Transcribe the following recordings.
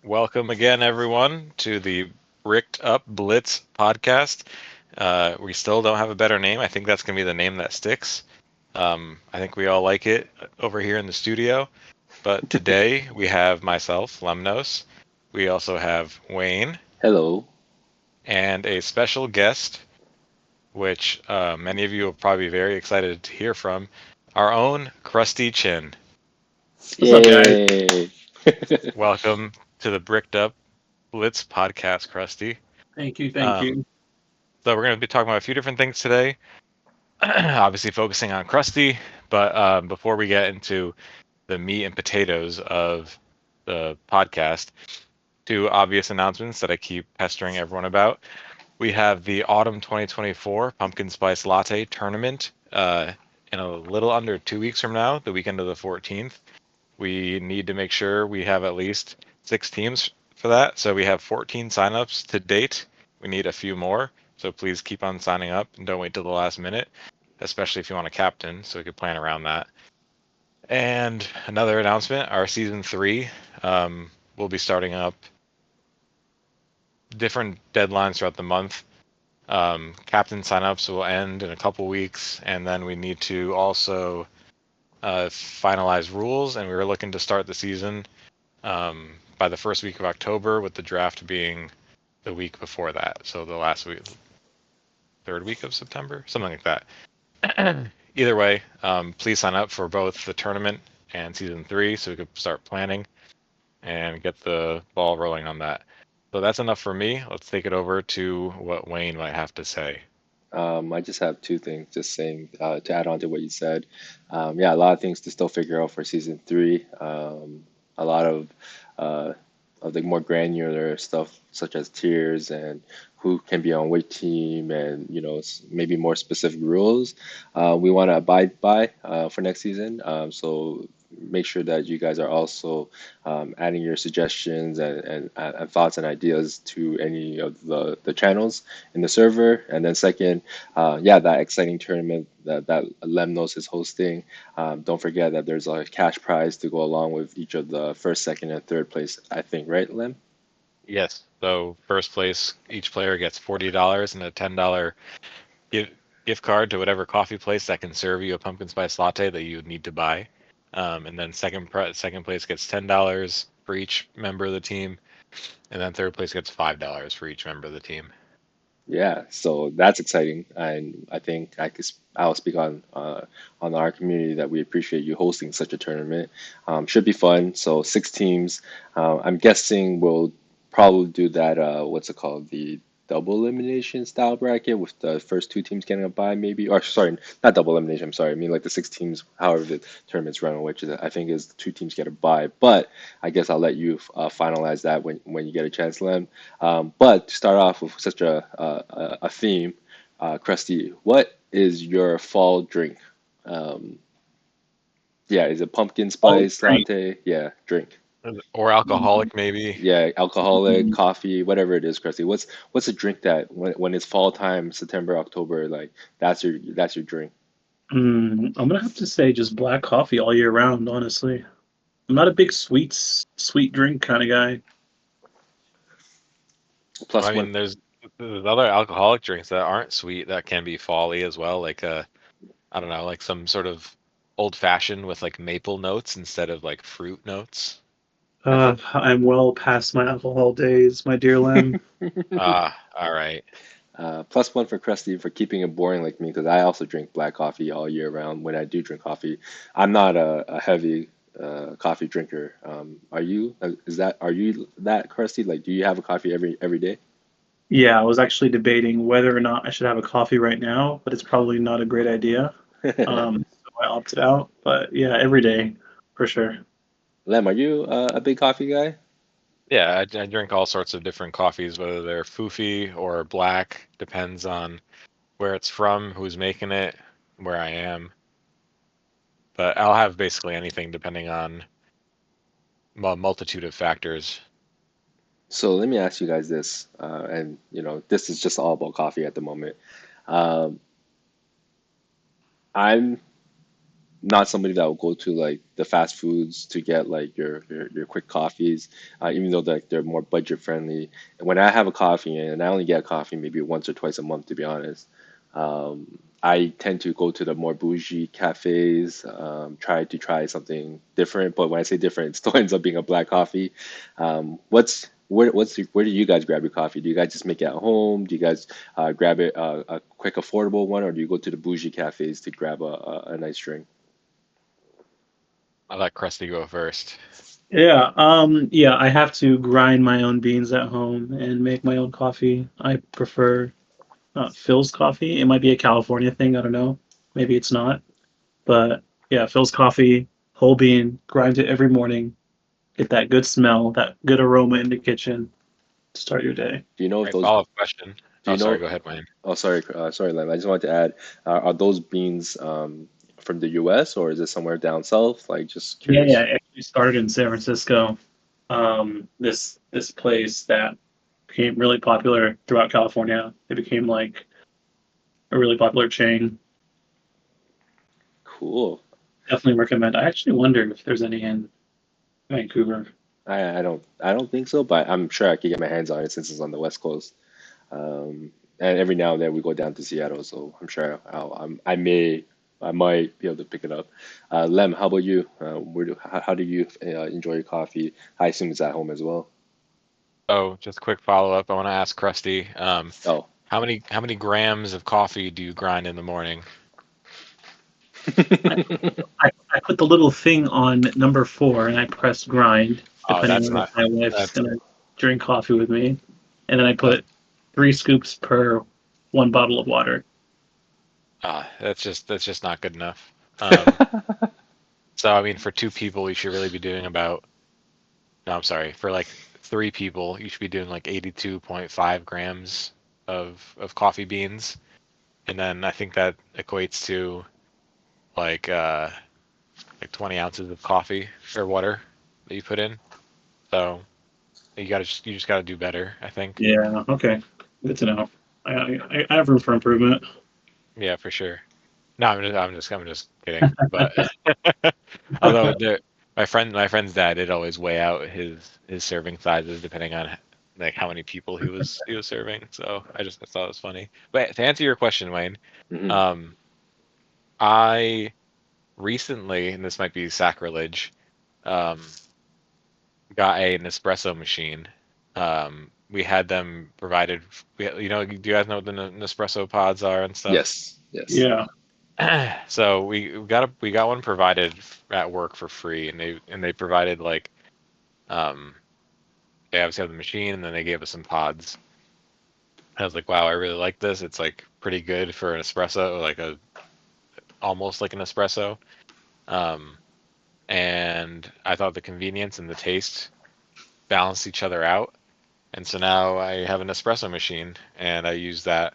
Welcome again, everyone, to the Bricked Up Blitz podcast. We still don't have a better name. I think that's going to be the name that sticks. I think we all like it over here in the studio. But today we have myself, Lemnos. We also have Wayne Hello. and a special guest, which many of you will probably be very excited to hear from, our own CrustyChin. What's up, guys? Yay. Welcome to the Bricked Up Blitz podcast, Krusty. Thank you, thank Um, you. so we're going to be talking about a few different things today. Obviously, focusing on Krusty, but before we get into the meat and potatoes of the podcast, two obvious announcements that I keep pestering everyone about. We have the Autumn 2024 Pumpkin Spice Latte Tournament in a little under 2 weeks from now, the weekend of the 14th. We need to make sure we have at least 6 teams for that. So we have 14 signups to date. We need a few more. So please keep on signing up and don't wait till the last minute, especially if you want a captain, so we could plan around that. And another announcement, our season three will be starting up different deadlines throughout the month. Captain signups will end in a couple weeks, and then we need to also finalize rules, and we were looking to start the season by the first week of October, with the draft being the week before that. So the last week, third week of September, something like that. Either way, please sign up for both the tournament and season three so we could start planning and get the ball rolling on that. So that's enough for me. Let's take it over to what Wayne might have to say. I just have two things, just saying to add on to what you said. Yeah, a lot of things to still figure out for season three. A lot uh, of the more granular stuff, such as tiers and who can be on which team, and maybe more specific rules we want to abide by for next season. So make sure that you guys are also adding your suggestions and thoughts and ideas to any of the channels in the server. And then second, yeah, that exciting tournament that Lemnos is hosting. Don't forget that there's a cash prize to go along with each of the first, second, and third place, I think, right, Lem? Yes. So first place, each player gets $40 and a $10 gift gift card to whatever coffee place that can serve you a pumpkin spice latte that you need to buy. And then second place gets $10 for each member of the team, and then third place gets $5 for each member of the team. Yeah, so that's exciting, and I think I'll speak on our community that we appreciate you hosting such a tournament. Should be fun. So 6 teams. I'm guessing we'll probably do that. What's it called? The double elimination style bracket with the first 2 teams getting a bye, maybe. Or sorry, not double elimination. I'm sorry. I mean like the 6 teams, however the tournaments run, which is, I think is 2 teams get a bye. But I guess I'll let you finalize that when you get a chance, Lem. But to start off with such a theme, Krusty, what is your fall drink? Um, yeah, is it pumpkin Oh, spice great. latte? Yeah, drink. Or Mhm. alcoholic, maybe. Yeah, alcoholic, Mhm. coffee, whatever it is, Krusty. What's a drink that when it's fall time, September, October, like that's your drink? I'm gonna have to say just black coffee all year round, honestly. I'm not a big sweet drink kind of guy. I Plus one. mean, there's other alcoholic drinks that aren't sweet that can be folly as well, like I don't know, like some sort of old fashioned with like maple notes instead of like fruit notes. I'm well past my alcohol days, my dear Lem. Ah, all right. Plus one for Krusty for keeping it boring like me, because I also drink black coffee all year round when I do drink coffee. I'm not a heavy coffee drinker. Are you? Are you that Krusty? Like, do you have a coffee every day? Yeah, I was actually debating whether or not I should have a coffee right now, but it's probably not a great idea. So I opted out. But yeah, every day for sure. Lem, are you a big coffee guy? Yeah, I drink all sorts of different coffees, whether they're foofy or black, depends on where it's from, who's making it, where I am. But I'll have basically anything depending on a multitude of factors. So let me ask you guys this, and this is just all about coffee at the moment. Um, I'm not somebody that will go to like the fast foods to get like your quick coffees, even though they're more budget friendly. And when I have a coffee, and I only get a coffee maybe once or twice a month, to be honest, I tend to go to the more bougie cafes, try something different. But when I say different, it still ends up being a black coffee. Where do you guys grab your coffee? Do you guys just make it at home? Do you guys grab it a quick affordable one, or do you go to the bougie cafes to grab a nice drink? I'll let Krusty go first. Yeah, I have to grind my own beans at home and make my own coffee. I prefer Phil's coffee. It might be a California thing, I don't know. Maybe it's not. But yeah, Phil's coffee, whole bean, grind it every morning, get that good smell, that good aroma in the kitchen to start your day. Do you know if Right, those? follow-up question. Do Oh, you sorry, know? go ahead, Wayne. Oh, sorry, Len. I just wanted to add, are those beans from the U.S. or is it somewhere down south? Like, just Yeah, curious. it actually started in San Francisco. This place that became really popular throughout California. It became like a really popular chain. Cool. Definitely recommend. I actually wonder if there's any in Vancouver. I don't think so, but I'm sure I could get my hands on it since it's on the West Coast. And every now and then we go down to Seattle, so I'm sure I might be able to pick it up. Lem, how about you? How do you enjoy your coffee? I assume it's at home as well. Oh, just a quick follow-up. I want to ask Krusty, Oh. how many grams of coffee do you grind in the morning? I, I put the little thing on number four and I press grind, Oh, depending that's on if not my wife's that's gonna drink coffee with me. And then I that's put 3 scoops per 1 bottle of water. that's just not good enough. So I mean, for two people, you should really be doing about. No, I'm sorry. For like three people, you should be doing like 82.5 grams of coffee beans, and then I think that equates to like uh like 20 ounces of coffee or water that you put in. So you just gotta do better, I think. Yeah, okay. Good to know. I have room for improvement. Yeah, for sure. No, I'm just kidding. But although my friend's dad did always weigh out his serving sizes depending on like how many people he was serving. So I thought it was funny. But to answer your question, Wayne, hmm um, I recently, and this might be sacrilege, um, got an espresso machine. We had them provided. Do you guys know what the Nespresso pods are and stuff? Yes, yes. Yeah. So we got one provided at work for free, and they provided like um they obviously have the machine, and then they gave us some pods. I was like, wow, I really like this. It's like pretty good for an espresso, like a almost like an espresso. Um, and I thought the convenience and the taste balanced each other out. And so now I have an espresso machine, and I use that.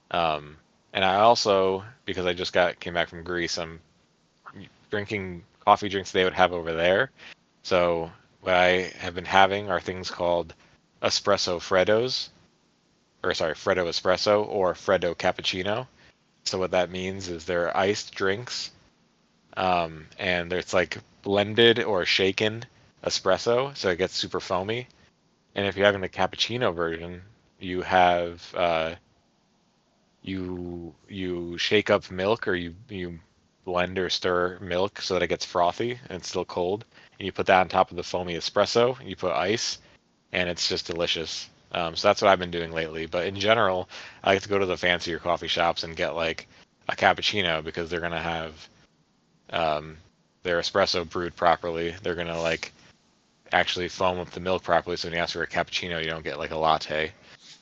Um, and I also, because I just got came back from Greece, I'm drinking coffee drinks they would have over there. So what I have been having are things called espresso freddos, or sorry, Freddo espresso or Freddo cappuccino. So what that means is they're iced drinks, and it's like blended or shaken espresso, so it gets super foamy. And if you're having the cappuccino version, you have you shake up milk, or you blend or stir milk so that it gets frothy and it's still cold, and you put that on top of the foamy espresso, and you put ice, and it's just delicious. So that's what I've been doing lately. But in general, I like to go to the fancier coffee shops and get like a cappuccino because they're gonna have um, their espresso brewed properly. They're gonna like actually foam up the milk properly. So when you ask for a cappuccino, you don't get like a latte.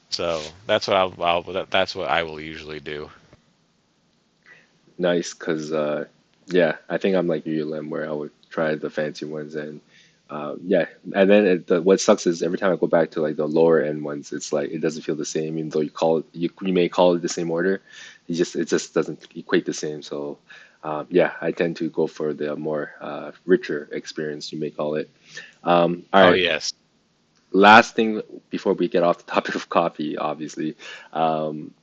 So that's what that's what I will usually do. Nice, because yeah, I think I'm like you, Lem, where I would try the fancy ones and yeah, and then what sucks is every time I go back to like the lower end ones, it's like it doesn't feel the same, even though you may call it the same order, it just doesn't equate the same. So yeah, I tend to go for the more richer experience, you may call it. All Oh right, yes. last thing before we get off the topic of coffee, obviously, um,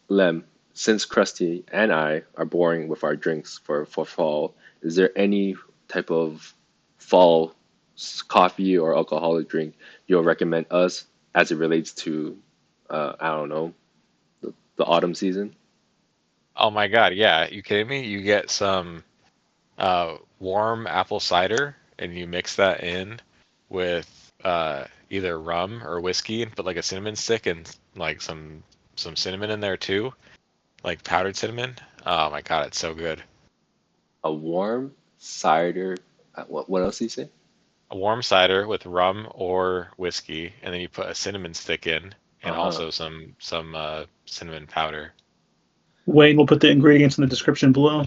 Lem. since Krusty and I are boring with our drinks for fall, is there any type of fall coffee or alcoholic drink you'll recommend us as it relates to, I don't know, the autumn season? Oh my God, yeah, you kidding me? You get some warm apple cider and you mix that in with either rum or whiskey and put like a cinnamon stick and like some cinnamon in there too, like powdered cinnamon. Oh my God, it's so good. A warm cider. What else do you say? A warm cider with rum or whiskey, and then you put a cinnamon stick in and Uh-huh. also some cinnamon powder. Wayne will put the ingredients in the description below.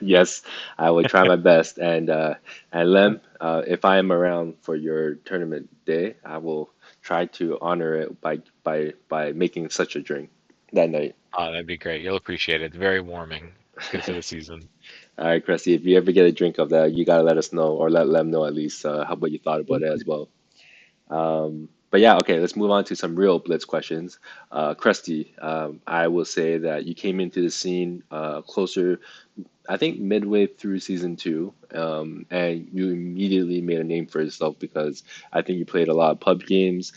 Yes, I will try my best. And Lem, if I am around for your tournament day, I will try to honor it by making such a drink that night. Oh, that'd be great. You'll appreciate it. Very warming. Good for the season. All right, Cressy, if you ever get a drink of that, you gotta let us know or let Lem know at least how what you thought about it as well. But yeah, okay, let's move on to some real Blitz questions. Krusty, I will say that you came into the scene closer, I think midway through season two, and you immediately made a name for yourself because I think you played a lot of pub games.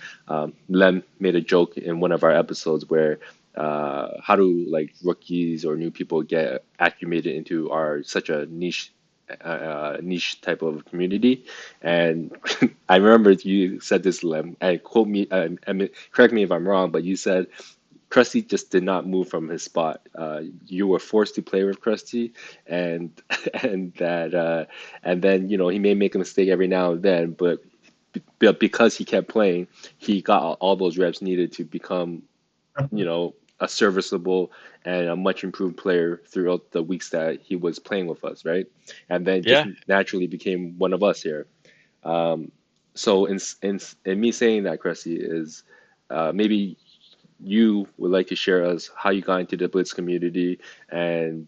Lem made a joke in one of our episodes where how do like rookies or new people get acclimated into our such a niche type of community, and I remember you said this, Lem, and quote me, I mean, correct me if I'm wrong, but you said Krusty just did not move from his spot. You were forced to play with Krusty, and and that and then he may make a mistake every now and then, but because he kept playing, he got all those reps needed to become a serviceable and a much improved player throughout the weeks that he was playing with us, right? And then just Yeah. naturally became one of us here. Um, so in me saying that, Cressy, is maybe you would like to share us how you got into the Blitz community and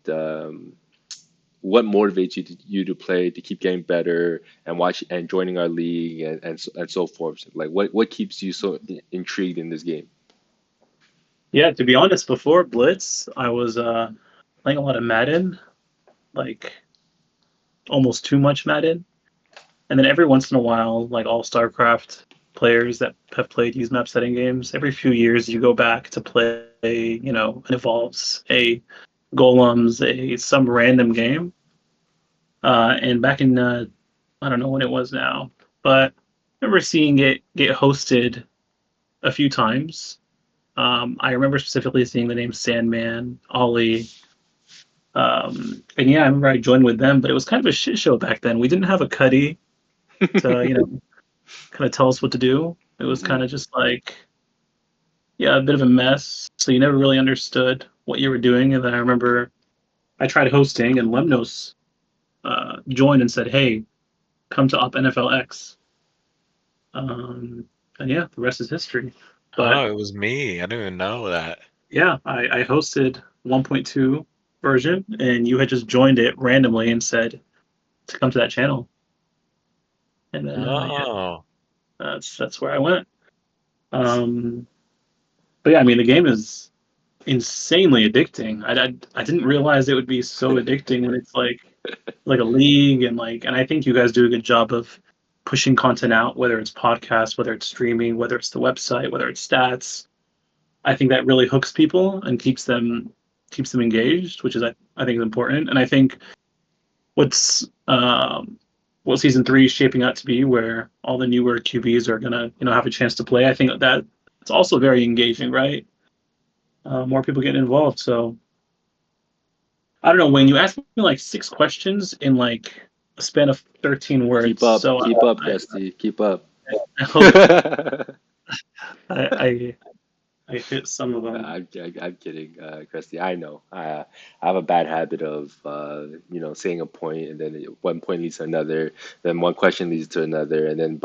what motivates you to play, to keep getting better and watch and joining our league and so forth. Like what keeps you so intrigued in this game? Yeah, to be honest, before Blitz, I was playing a lot of Madden, like almost too much Madden. And then every once in a while, like all StarCraft players that have played use map setting games, every few years you go back to play, an Evolves, a Golems, a some random game. And back in I don't know when it was now, but I remember seeing it get hosted a few times. I remember specifically seeing the name Sandman, Ollie, and yeah, I remember I joined with them, but it was kind of a shit show back then. We didn't have a Cuddy to, kind of tell us what to do. It was Hmm. kind of just like, yeah, a bit of a mess. So you never really understood what you were doing. And then I remember I tried hosting, and Lemnos joined and said, "Hey, come to Op NFLX." Um, and yeah, the rest is history. But Oh, it was me. I didn't even know that. yeah, I hosted 1.2 version, and you had just joined it randomly and said to come to that channel. And then yeah, Oh. that's where I went. Um, but yeah, I mean the game is insanely addicting. I didn't realize it would be so addicting when it's like a league and I think you guys do a good job of pushing content out, whether it's podcasts, whether it's streaming, whether it's the website, whether it's stats. I think that really hooks people and keeps them engaged, which is I think is important. And I think what's what season three is shaping out to be, where all the newer QBs are gonna have a chance to play. I think that it's also very engaging, right? More people getting involved. So I don't know. When you asked me like six questions in like a span of 13 words, so Keep up, Krusty, keep up. I hope I, I I hit some of them. I'm kidding, Krusty. I know. I have a bad habit of, saying a point, and then one point leads to another, then one question leads to another, and then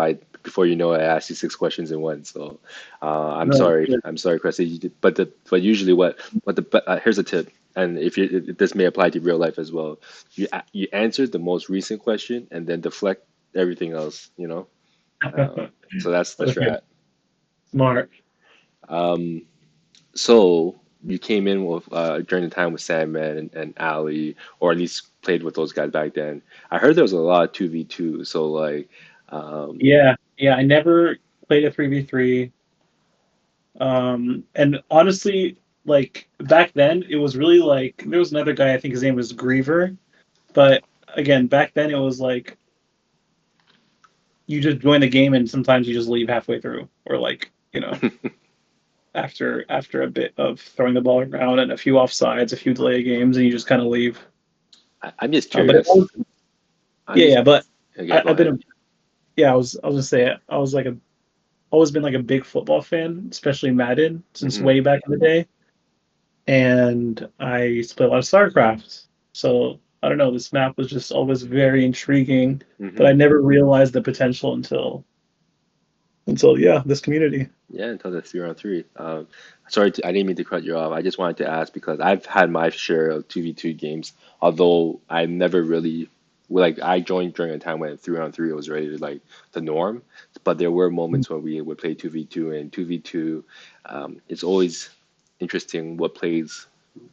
before you know it, I asked you six questions in one. So, I'm No, sorry. I'm sorry, Krusty. But usually, here's a tip, and if this may apply to real life as well. You answer the most recent question, and then deflect everything else. So that's the okay, strat. smart. Um, so. you came in with during the time with Sandman and Ali, or at least played with those guys back then. I heard there was a lot of 2v2, so like, um, Yeah, yeah. I never played a 3v3. And honestly, like back then, it was really like there was another guy. I think his name was Griever. But again, back then it was like you just join the game and sometimes you just leave halfway through, or like after a bit of throwing the ball around and a few offsides, a few delay games, and you just kind of leave. I'm just But curious. I'm yeah, just yeah. But okay. Go I've been ahead. yeah. I was gonna say I was like a always been like a big football fan, especially Madden, since Hmm. way back in the day. And I used to play a lot of StarCraft. So I don't know, this map was just always very intriguing, but Hmm. I never realized the potential until yeah, this community. Yeah, until the 3-on-3. Sorry, I didn't mean to cut you off. I just wanted to ask because I've had my share of 2v2 games, although I never really, like, I joined during a time when 3-on-3 was really like the norm. But there were moments when we would play 2v2, and 2v2, it's always interesting what plays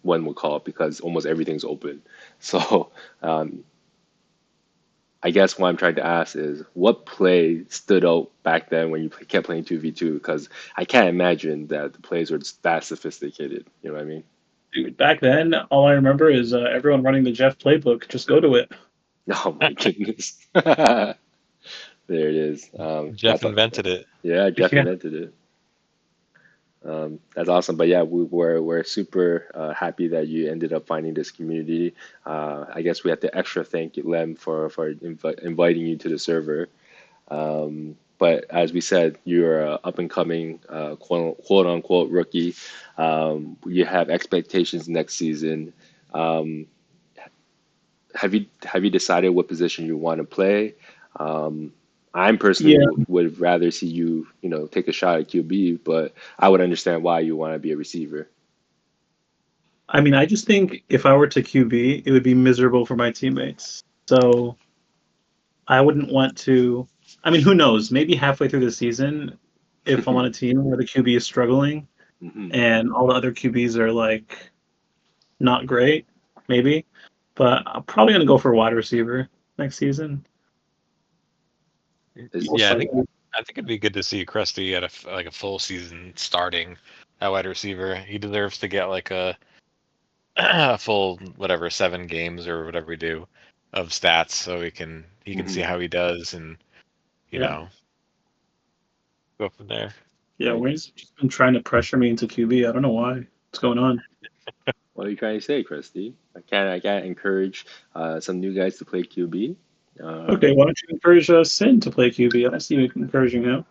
one would call because almost everything's open. So, um, I guess what I'm trying to ask is what play stood out back then when you kept playing 2v2? Because I can't imagine that the plays were just that sophisticated. You know what I mean? Dude, back then, all I remember is everyone running the Jeff playbook. Just go to it. Oh my goodness. There it is. Jeff invented it. Yeah, Jeff Yeah, invented it. That's awesome. But yeah, we're super happy that you ended up finding this community. I guess we have to extra thank Lem for inviting you to the server. But as we said, you're a up and coming quote unquote rookie. You have expectations next season. Um, have you decided what position you want to play? Um, I'm personally yeah. would rather see you, take a shot at QB, but I would understand why you want to be a receiver. I mean, I just think if I were to QB, it would be miserable for my teammates. So I wouldn't want to. I mean, who knows? Maybe halfway through the season, if I'm on a team where the QB is struggling Hmm. and all the other QBs are like not great, maybe. But I'm probably gonna go for wide receiver next season. Is Most Yeah, likely. I think it'd be good to see Krusty at like a full season starting at wide receiver. He deserves to get like a full whatever 7 games or whatever we do of stats, so he can see Mhm. how he does and you Yeah, know go from there. yeah. Right. Wayne's just been trying to pressure me into QB. I don't know why. What's going on? What are you trying to say, Christy? I can't encourage some new guys to play QB. Uh, Okay, why don't you encourage Sin to play QB? I see you encouraging him.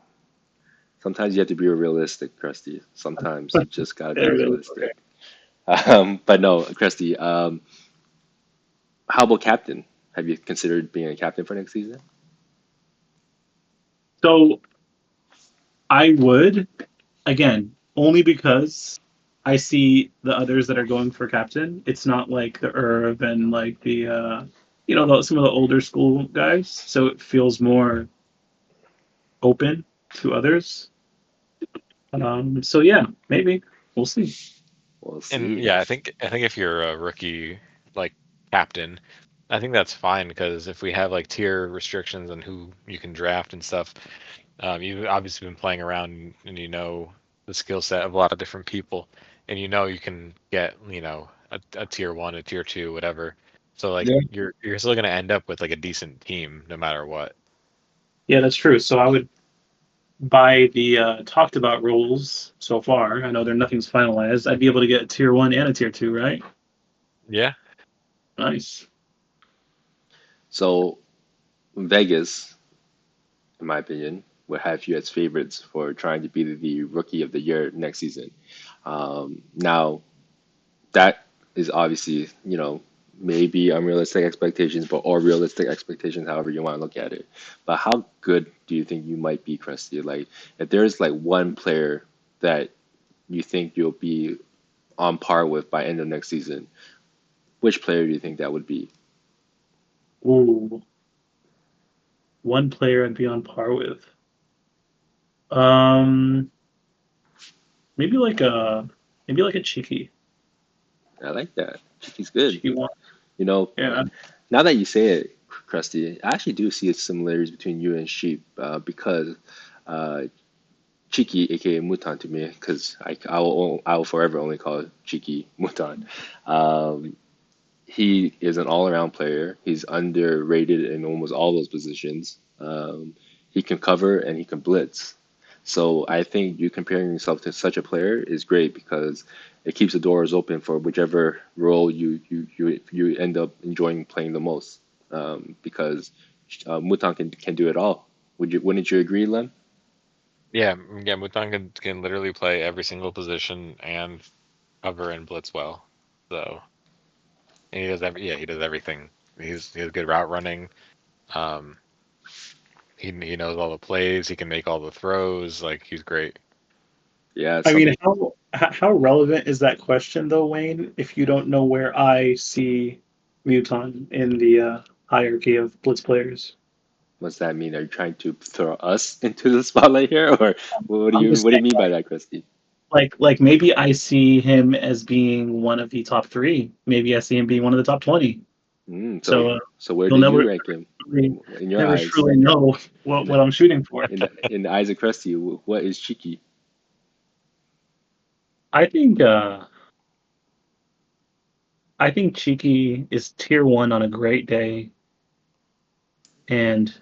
Sometimes you have to be realistic, Christy. Sometimes you just gotta be There it is. Okay. realistic. But no, Christy. How about captain? Have you considered being a captain for next season? So I would again only because I see the others that are going for captain. It's not like the Irv and like the some of the older school guys. So it feels more open to others. So yeah, maybe we'll see. We'll And see. yeah, I think if you're a rookie like captain, I think that's fine because if we have like tier restrictions on who you can draft and stuff, you've obviously been playing around and you know the skill set of a lot of different people, and you know you can get a tier 1, a tier 2, whatever. So like Yeah, you're still gonna end up with like a decent team no matter what. yeah, that's true. So I would by the talked about rules so far. I know there nothing's finalized. I'd be able to get a tier one and a tier two, right? Yeah. Nice. So Vegas, in my opinion, would have you as favorites for trying to be the rookie of the year next season. Now that is obviously, maybe unrealistic expectations, but or realistic expectations, however you want to look at it. But how good do you think you might be, Krusty? Like, if there's like one player that you think you'll be on par with by end of next season, which player do you think that would be? Ooh, one player I'd be on par with. Um, maybe like maybe like a cheeky, I like that. He's good. cheeky one. You know, Yeah. now that you say it, Krusty, I actually do see similarities between you and Sheep because uh, Cheeky, aka Mutan to me, because I will forever only call Cheeky Mutan. Um, he is an all-around player. He's underrated in almost all those positions. He can cover and he can blitz. So I think you comparing yourself to such a player is great because it keeps the doors open for whichever role you end up enjoying playing the most. Because Mutan can do it all. Wouldn't you agree, Lem? Yeah, yeah. Mutan can literally play every single position and cover and blitz well. So and he does he does everything. He has good route running. Um, he knows all the plays. He can make all the throws. Like he's great. Yeah, I mean, some how relevant is that question though, Wayne? If you don't know where I see Muton in the hierarchy of blitz players, what's that mean? Are you trying to throw us into the spotlight here, or I'm just what do you saying, mean by that, Christy? like maybe I see him as being one of the top three. Maybe I see him being one of the top 20. So So so where you'll do you never rank him truly, in your never eyes? truly know In what I'm shooting for. in the eyes of Krusty, what is cheeky? I think I think Cheeky is tier one on a great day and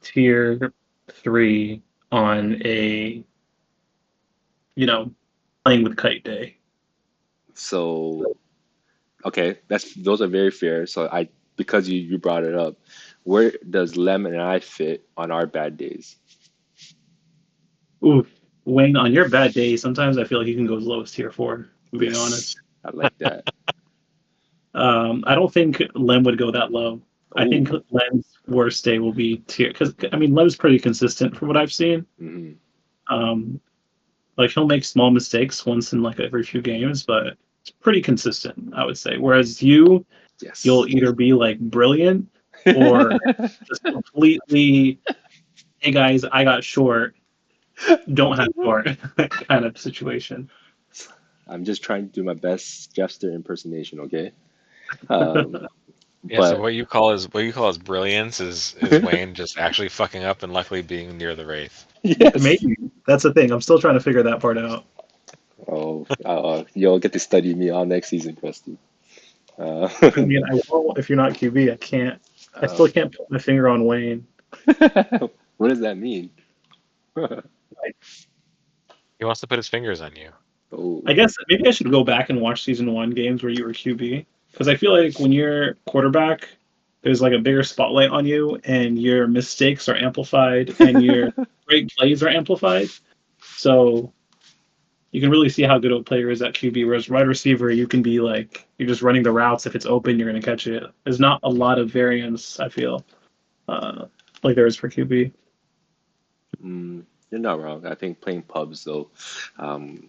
tier three on a playing with kite day. So okay, that's those are very fair. So I because you brought it up, where does Lem and I fit on our bad days? Ooh, Wayne, on your bad day, sometimes I feel like you can go as low as tier four. Being honest, Yes, I like that. I don't think Lem would go that low. I think Oh, Lem's worst day will be tier because I mean Lem's pretty consistent from what I've seen. hmm Um, like he'll make small mistakes once in like every few games, but it's pretty consistent, I would say. Whereas you'll yes. either be like brilliant or just completely, hey guys, I got short, don't have short kind of situation. I'm just trying to do my best Jeffster impersonation, okay? Um, Yeah. So but what you call his brilliance is Wayne just actually fucking up and luckily being near the wraith. yes. Maybe that's the thing. I'm still trying to figure that part out. Oh, you'll get to study me all next season, Krusty. I mean, I will if you're not QB. I can't. I Uh, still can't put my finger on Wayne. what does that mean? He wants to put his fingers on you. I Oh, guess maybe I should go back and watch season one games where you were QB because I feel like when you're quarterback, there's like a bigger spotlight on you, and your mistakes are amplified, and your great plays are amplified. So you can really see how good of a player is at QB. Whereas wide receiver, you can be like you're just running the routes. If it's open, you're going to catch it. There's not a lot of variance. I feel like there is for QB. you're not wrong. I think playing pubs though, um,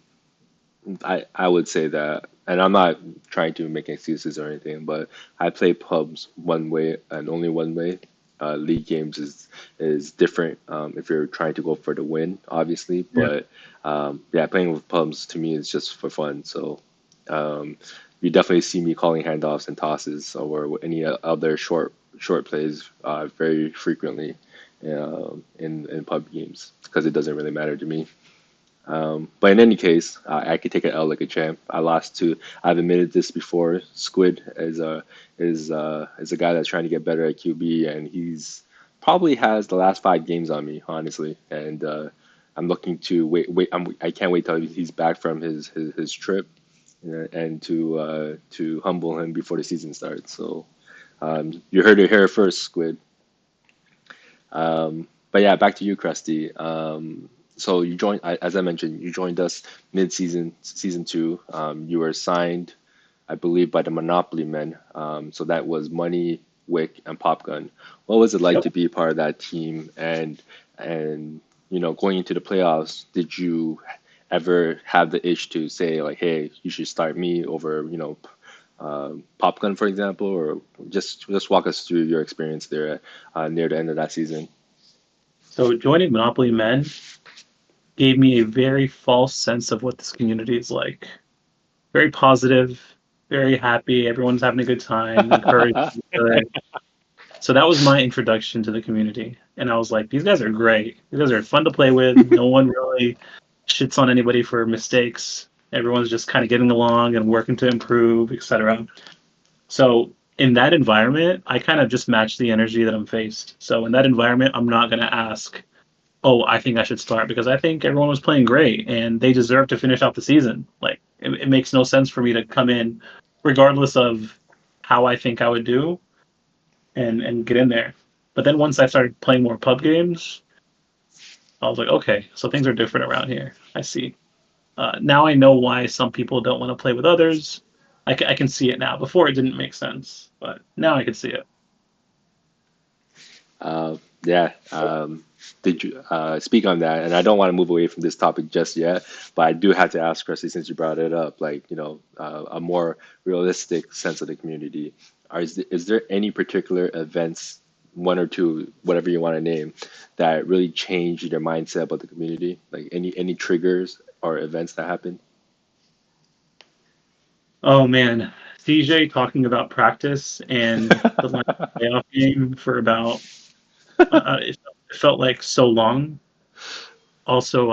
I would say that, and I'm not trying to make excuses or anything, but I play pubs one way and only one way. League games is different if you're trying to go for the win, obviously. Yeah. But yeah, playing with pubs to me is just for fun. So um, you definitely see me calling handoffs and tosses or any other short plays very frequently in pub games because it doesn't really matter to me. But in any case, I could take an L like a champ. I lost to. I've admitted this before. Squid is a guy that's trying to get better at QB, and he's probably has the last 5 games on me, honestly. And I'm looking to wait. I can't wait till he's back from his trip, and to humble him before the season starts. So you heard it here first, Squid. But yeah, back to you, Krusty. So you joined, as I mentioned, you joined us mid-season, season two. You were signed, I believe, by the Monopoly Men. So that was Money, Wick, and Popgun. What was it like Yep. to be part of that team? And going into the playoffs, did you ever have the itch to say like, hey, you should start me over, Popgun, for example, or just walk us through your experience there near the end of that season? So joining Monopoly Men gave me a very false sense of what this community is like. very positive, very happy. Everyone's having a good time, encouraging each other. So that was my introduction to the community, and I was like, these guys are great. These guys are fun to play with. No one really shits on anybody for mistakes. Everyone's just kind of getting along and working to improve, etc. So in that environment, I kind of just match the energy that I'm faced. So in that environment, I'm not going to ask, oh, I think I should start because I think everyone was playing great and they deserve to finish out the season. Like it makes no sense for me to come in, regardless of how I think I would do, and get in there. But then once I started playing more pub games, I was like, okay, so things are different around here. I see. Now I know why some people don't want to play with others. I can see it now. Before it didn't make sense, but now I can see it. Yeah. Did you speak on that? And I don't want to move away from this topic just yet, but I do have to ask Krusty since you brought it up, like, a more realistic sense of the community. Is there any particular events, one or two, whatever you want to name, that really changed your mindset about the community? Like any triggers or events that happened? Oh man, CJ talking about practice and the like playoff game for about it felt like so long. Also,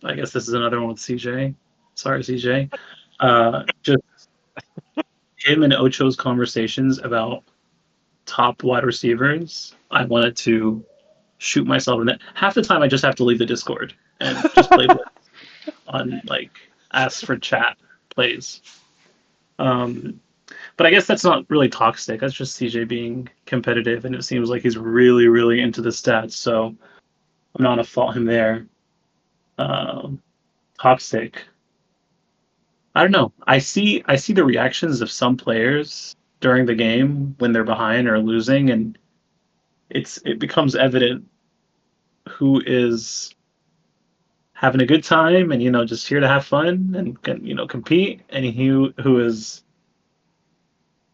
I guess this is another one with CJ. Sorry, CJ. Just him and Ocho's conversations about top wide receivers. I wanted to shoot myself in that. Half the time, I just have to leave the Discord and just play on like ask for chat plays. Um, but I guess that's not really toxic. That's just CJ being competitive, and it seems like he's really, really into the stats. So I'm not gonna fault him there. Um, Toxic. I don't know. I see the reactions of some players during the game when they're behind or losing, and it becomes evident who is having a good time and just here to have fun and compete, and who is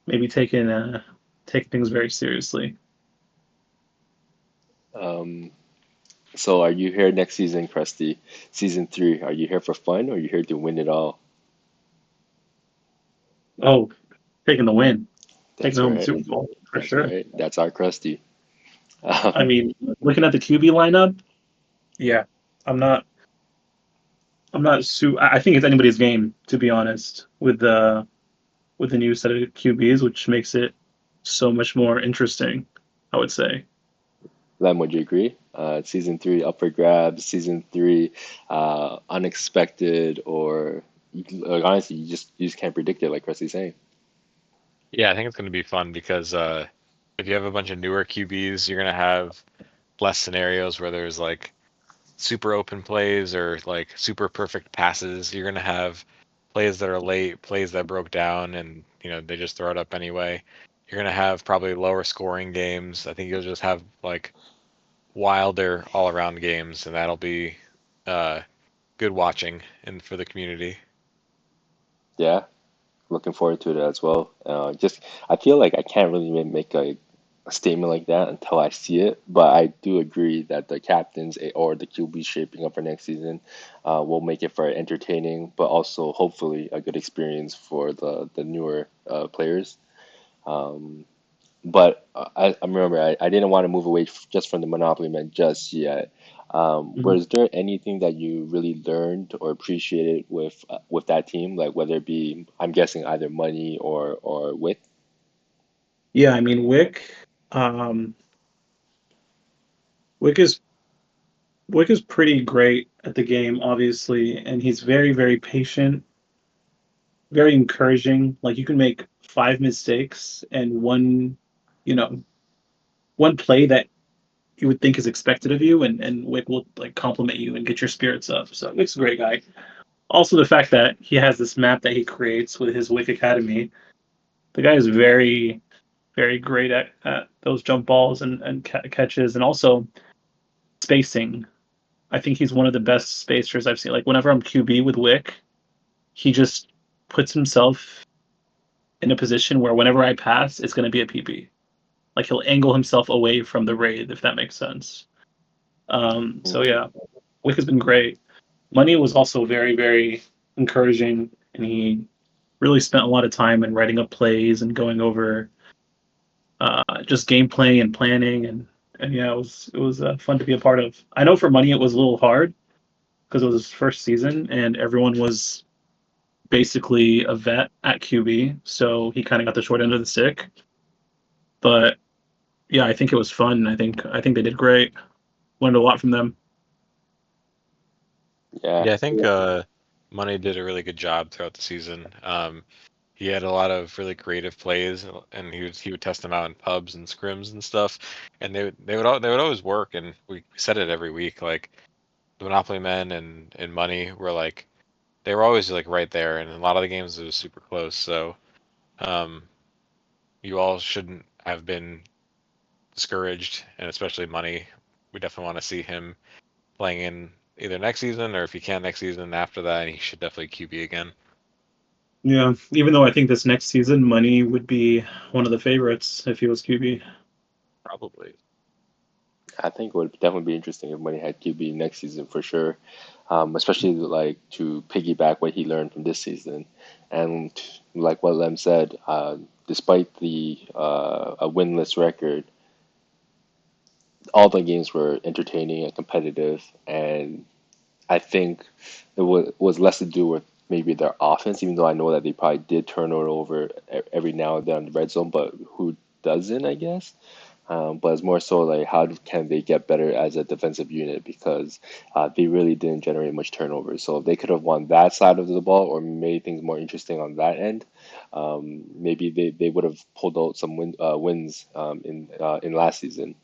maybe taking things very seriously. Um, so are you here next season, Krusty? Season three, are you here for fun or are you here to win it all? Oh, taking the win, taking That's home the right. Super Bowl for That's sure. right. That's our Krusty. I Um, mean, looking at the QB lineup, yeah, I'm not. I'm not. I think it's anybody's game, to be honest, with the new set of QBs, which makes it so much more interesting. I would say. Lem, would you agree? Season three up for grabs. Season three, unexpected, or like, honestly, you just can't predict it, like Krusty's saying. Yeah, I think it's going to be fun because if you have a bunch of newer QBs, you're going to have less scenarios where there's like super open plays or like super perfect passes. You're going to have plays that are late, plays that broke down, and they just throw it up anyway. You're going to have probably lower scoring games. I think you'll just have like wilder all around games, and that'll be uh, good watching and for the community. Yeah, looking forward to it as well. Just I feel like I can't really make a statement like that until I see it, but I do agree that the captains or the QB shaping up for next season will make it for entertaining, but also hopefully a good experience for the newer players. Um, but I remember I didn't want to move away just from the Monopoly Man just yet. Mhm. Was there anything that you really learned or appreciated with that team, like whether it be, I'm guessing either money or wit? Yeah, I mean Um, Wick is Wick is pretty great at the game, obviously, and he's very, very patient, very encouraging. Like you can make five mistakes and you know, one play that you would think is expected of you, and Wick will like compliment you and get your spirits up. So Wick's a great guy. Also, the fact that he has this map that he creates with his Wick Academy. The guy is very, very great at those jump balls and catches, and also spacing. I think he's one of the best spacers I've seen. Like whenever I'm QB with Wick, he just puts himself in a position where whenever I pass, it's going to be a PB. Like he'll angle himself away from the raid, if that makes sense. So Mm. yeah, Wick has been great. Money was also very, very encouraging, and he really spent a lot of time in writing up plays and going over just gameplay and planning, and yeah, it was fun to be a part of. I know for Money it was a little hard because it was his first season, and everyone was basically a vet at QB, so he kind of got the short end of the stick. But yeah, I think it was fun. I think they did great. Learned a lot from them. Yeah, Yeah, I think Money did a really good job throughout the season. He had a lot of really creative plays, and he would test them out in pubs and scrims and stuff, and they would always work. And we said it every week, like the Monopoly Men and Money were like they were always like right there, and in a lot of the games it was super close. So um, you all shouldn't have been discouraged, and especially Money. We definitely want to see him playing in either next season or if he can next season after that, he should definitely QB again. Yeah, even though I think this next season, Money would be one of the favorites if he was QB. Probably. I think it would definitely be interesting if Money had QB next season for sure. Especially like to piggyback what he learned from this season, and like what Lem said, despite the a winless record, all the games were entertaining and competitive, and I think it was less to do with maybe their offense, even though I know that they probably did turn it over every now and then in the red zone, but who doesn't, I guess. But it's more so like how can they get better as a defensive unit because they really didn't generate much turnovers. So if they could have won that side of the ball or made things more interesting on that end, maybe they would have pulled out some wins in last season.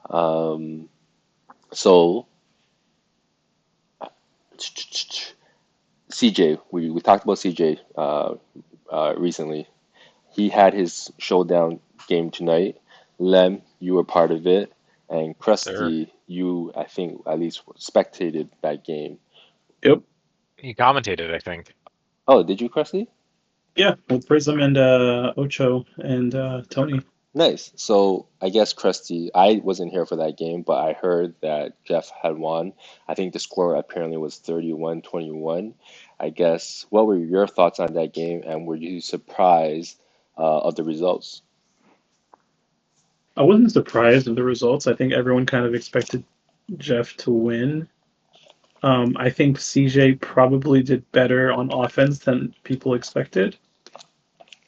Um, so CJ, we talked about CJ recently. He had his showdown game tonight. Lem, you were part of it, and Yes, sir. Krusty, you I think at least spectated that game. Yep. He commentated, I think. Oh, did you, Krusty? Yeah, with Prism and Ocho and Tony. Nice. So I guess Krusty, I wasn't here for that game, but I heard that Jeff had won. I think the score apparently was 31-21. I guess what were your thoughts on that game, and were you surprised of the results? I wasn't surprised of the results. I think everyone kind of expected Jeff to win. I think CJ probably did better on offense than people expected.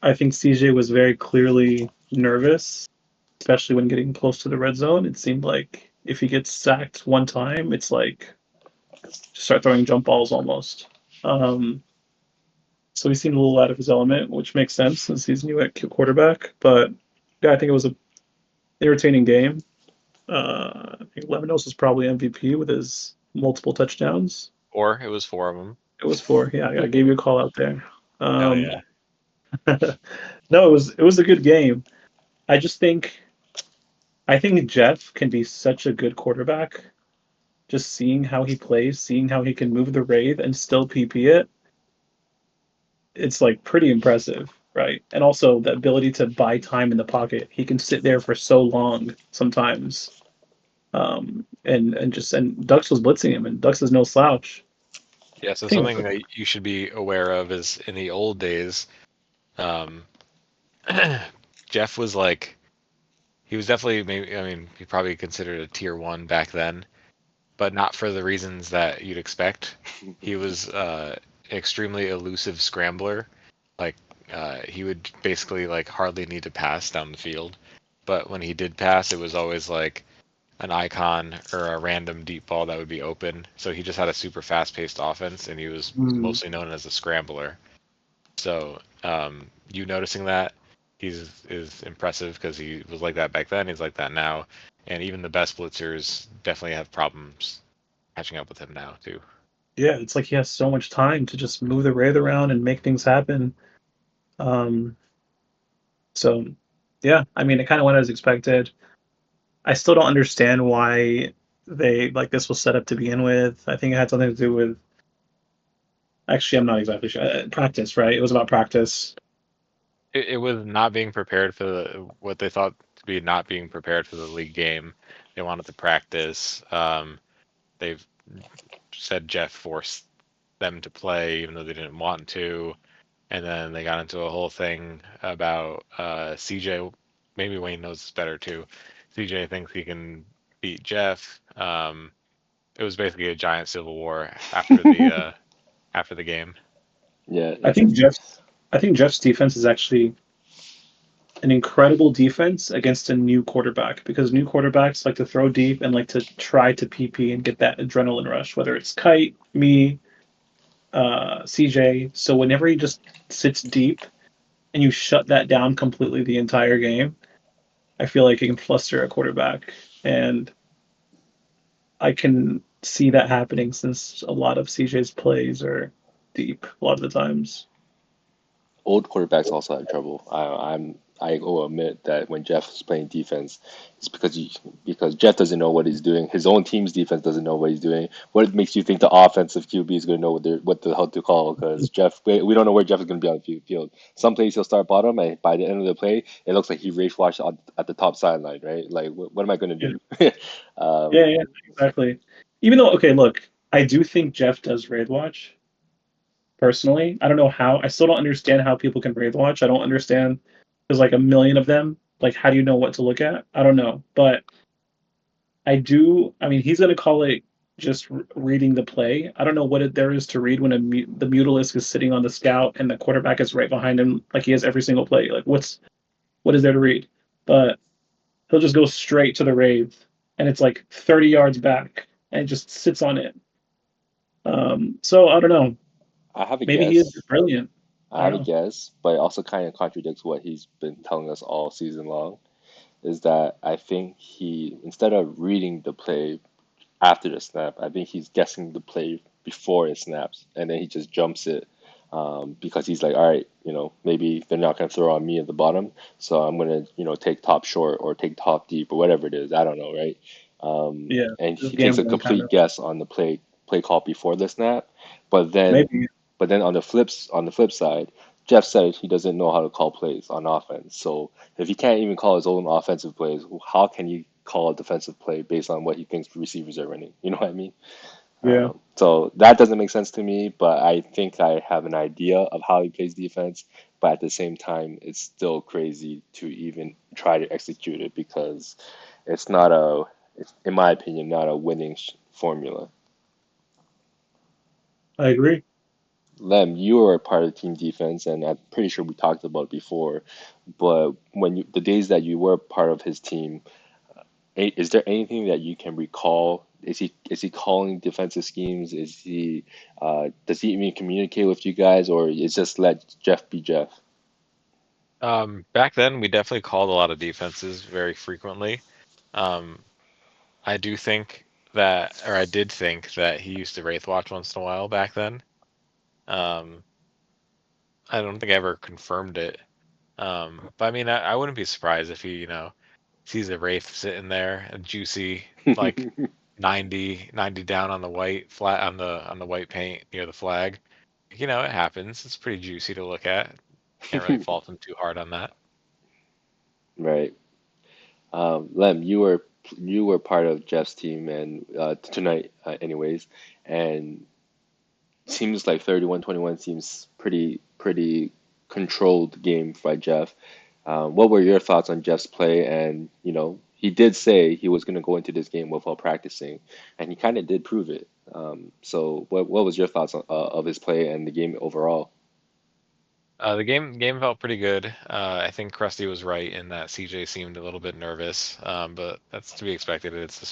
I think CJ was very clearly nervous, especially when getting close to the red zone. It seemed like if he gets sacked one time, it's like just start throwing jump balls almost. Um, so he seemed a little out of his element, which makes sense since he's new at quarterback. But yeah, I think it was a entertaining game. I think Levinos was probably MVP with his multiple touchdowns. Or it was four of them. It was four. Yeah, I gave you a call out there. Hell Um, yeah. no, it was a good game. I just I think Jeff can be such a good quarterback. Just seeing how he plays, seeing how he can move the wraith and still PP it, it's like pretty impressive, right? And also the ability to buy time in the pocket. He can sit there for so long sometimes. And Dux was blitzing him, and Dux is no slouch. Yeah, so I think something that you should be aware of is in the old days, um, Jeff was like, he was definitely maybe, I mean, he probably considered a tier one back then, but not for the reasons that you'd expect. He was extremely elusive scrambler. Like he would basically like hardly need to pass down the field, but when he did pass, it was always like an icon or a random deep ball that would be open. So he just had a super fast-paced offense, and he was mm, mostly known as a scrambler. So you noticing that is impressive because he was like that back then. He's like that now, and even the best blitzers definitely have problems catching up with him now too. yeah, it's like he has so much time to just move the wraith around and make things happen. Um, so yeah, I mean, it kind of went as expected. I still don't understand why they like this was set up to begin with. I think it had something to do with actually, I'm not exactly sure. Practice, right? It was about practice. It was not being prepared for what they thought to be not being prepared for the league game. They wanted to practice. They've said Jeff forced them to play even though they didn't want to, and then they got into a whole thing about CJ. Maybe Wayne knows this better too. CJ thinks he can beat Jeff. It was basically a giant civil war after the game. Yeah, I it's think Jeff's I think Jeff's defense is actually an incredible defense against a new quarterback because new quarterbacks like to throw deep and like to try to PP and get that adrenaline rush, whether it's Kite, me, CJ. So whenever he just sits deep and you shut that down completely the entire game, I feel like it can fluster a quarterback. And I can see that happening since a lot of CJ's plays are deep a lot of the times. old quarterbacks also have trouble. I will admit that when Jeff is playing defense, it's because Jeff doesn't know what he's doing. His own team's defense doesn't know what he's doing. What makes you think the offensive QB is going to know what the hell to call? Because we don't know where Jeff is going to be on the field. Some plays he'll start bottom, and by the end of the play, it looks like he race watched at the top sideline, right? Like, what am I going Yeah, to do? yeah, um, yeah, exactly. Even though, okay, look, I do think Jeff does raid watch personally. I don't know how. I still don't understand how people can raid watch. I don't understand. There's like a million of them. Like, how do you know what to look at? I don't know, but I do. I mean, he's gonna call it just reading the play. I don't know what there is to read when the mutalisk is sitting on the scout and the quarterback is right behind him, like he has every single play. Like, what is there to read? But he'll just go straight to the raid, and it's like 30 yards back, and it just sits on it. So I don't know. I have a Maybe he is guess. brilliant. I I don't have a know. guess, but it also kind of contradicts what he's been telling us all season long. Is that I think he, instead of reading the play after the snap, I think he's guessing the play before it snaps, and then he just jumps it because he's like, all right, maybe they're not going to throw on me at the bottom, so I'm going to, take top short or take top deep or whatever it is. I don't know, right? Yeah, And just he takes a gambling kind complete of. guess on the play call before the snap, but then Maybe. on the flip side, Jeff said he doesn't know how to call plays on offense. So if he can't even call his own offensive plays, how can he call a defensive play based on what he thinks receivers are running? You know what I mean? Yeah, So that doesn't make sense to me, but I think I have an idea of how he plays defense. But at the same time, it's still crazy to even try to execute it because it's not it's, in my opinion, not a winning formula. I agree. Lem, you were a part of team defense, and I'm pretty sure we talked about it before. But the days that you were part of his team, is there anything that you can recall? Is he calling defensive schemes? Does he even communicate with you guys, or is just let Jeff be Jeff? Back then, we definitely called a lot of defenses very frequently. Um, I do think that, or I did think that he used to Wraith Watch once in a while back then. Um, I don't think I ever confirmed it. But I mean, I wouldn't be surprised if he, sees a Wraith sitting there, a juicy, like 90 down on the white flat on the white paint near the flag. It happens. It's pretty juicy to look at. Can't really fault him too hard on that. Right. Lem, you were part of Jeff's team and tonight, anyways, and seems like 31-21 seems pretty controlled game by Jeff. What were your thoughts on Jeff's play? And he did say he was going to go into this game without practicing, and he kind of did prove it. So what was your thoughts of his play and the game overall? The game felt pretty good. I think Krusty was right in that CJ seemed a little bit nervous, but that's to be expected. It's his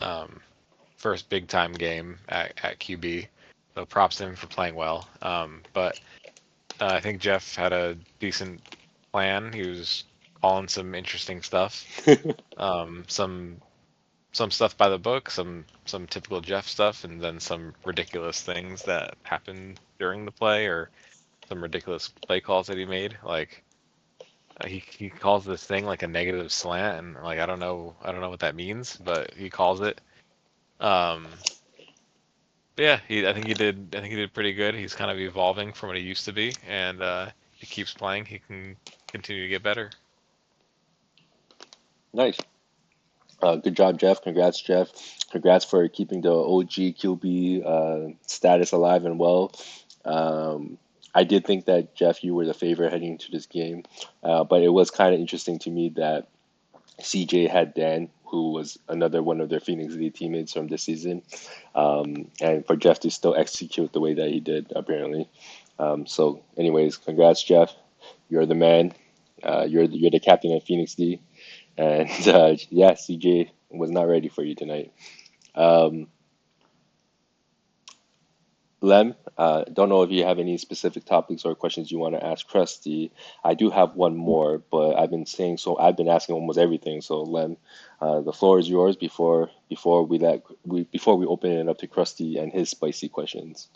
um, first big time game at QB, so props to him for playing well. But I think Jeff had a decent plan. He was calling some interesting stuff, some stuff by the book, some typical Jeff stuff, and then some ridiculous things that happened during the play or some ridiculous play calls that he made. Like he calls this thing like a negative slant, and like I don't know what that means, but he calls it. Um, but yeah, I think he did pretty good. He's kind of evolving from what he used to be, and he keeps playing. He can continue to get better. Nice. Good job, Jeff. Congrats, Jeff. Congrats for keeping the OG QB status alive and well. Um, I did think that, Jeff, you were the favorite heading into this game, but it was kind of interesting to me that CJ had Dan, who was another one of their Phoenix Lee teammates from this season, and for Jeff to still execute the way that he did, apparently. So, anyways, congrats, Jeff. You're the man. You're the captain of Phoenix D, and yeah, CJ was not ready for you tonight. Um, Lem, don't know if you have any specific topics or questions you want to ask Krusty. I do have one more, but I've been saying so. I've been asking almost everything. So Lem, the floor is yours before we open it up to Krusty and his spicy questions.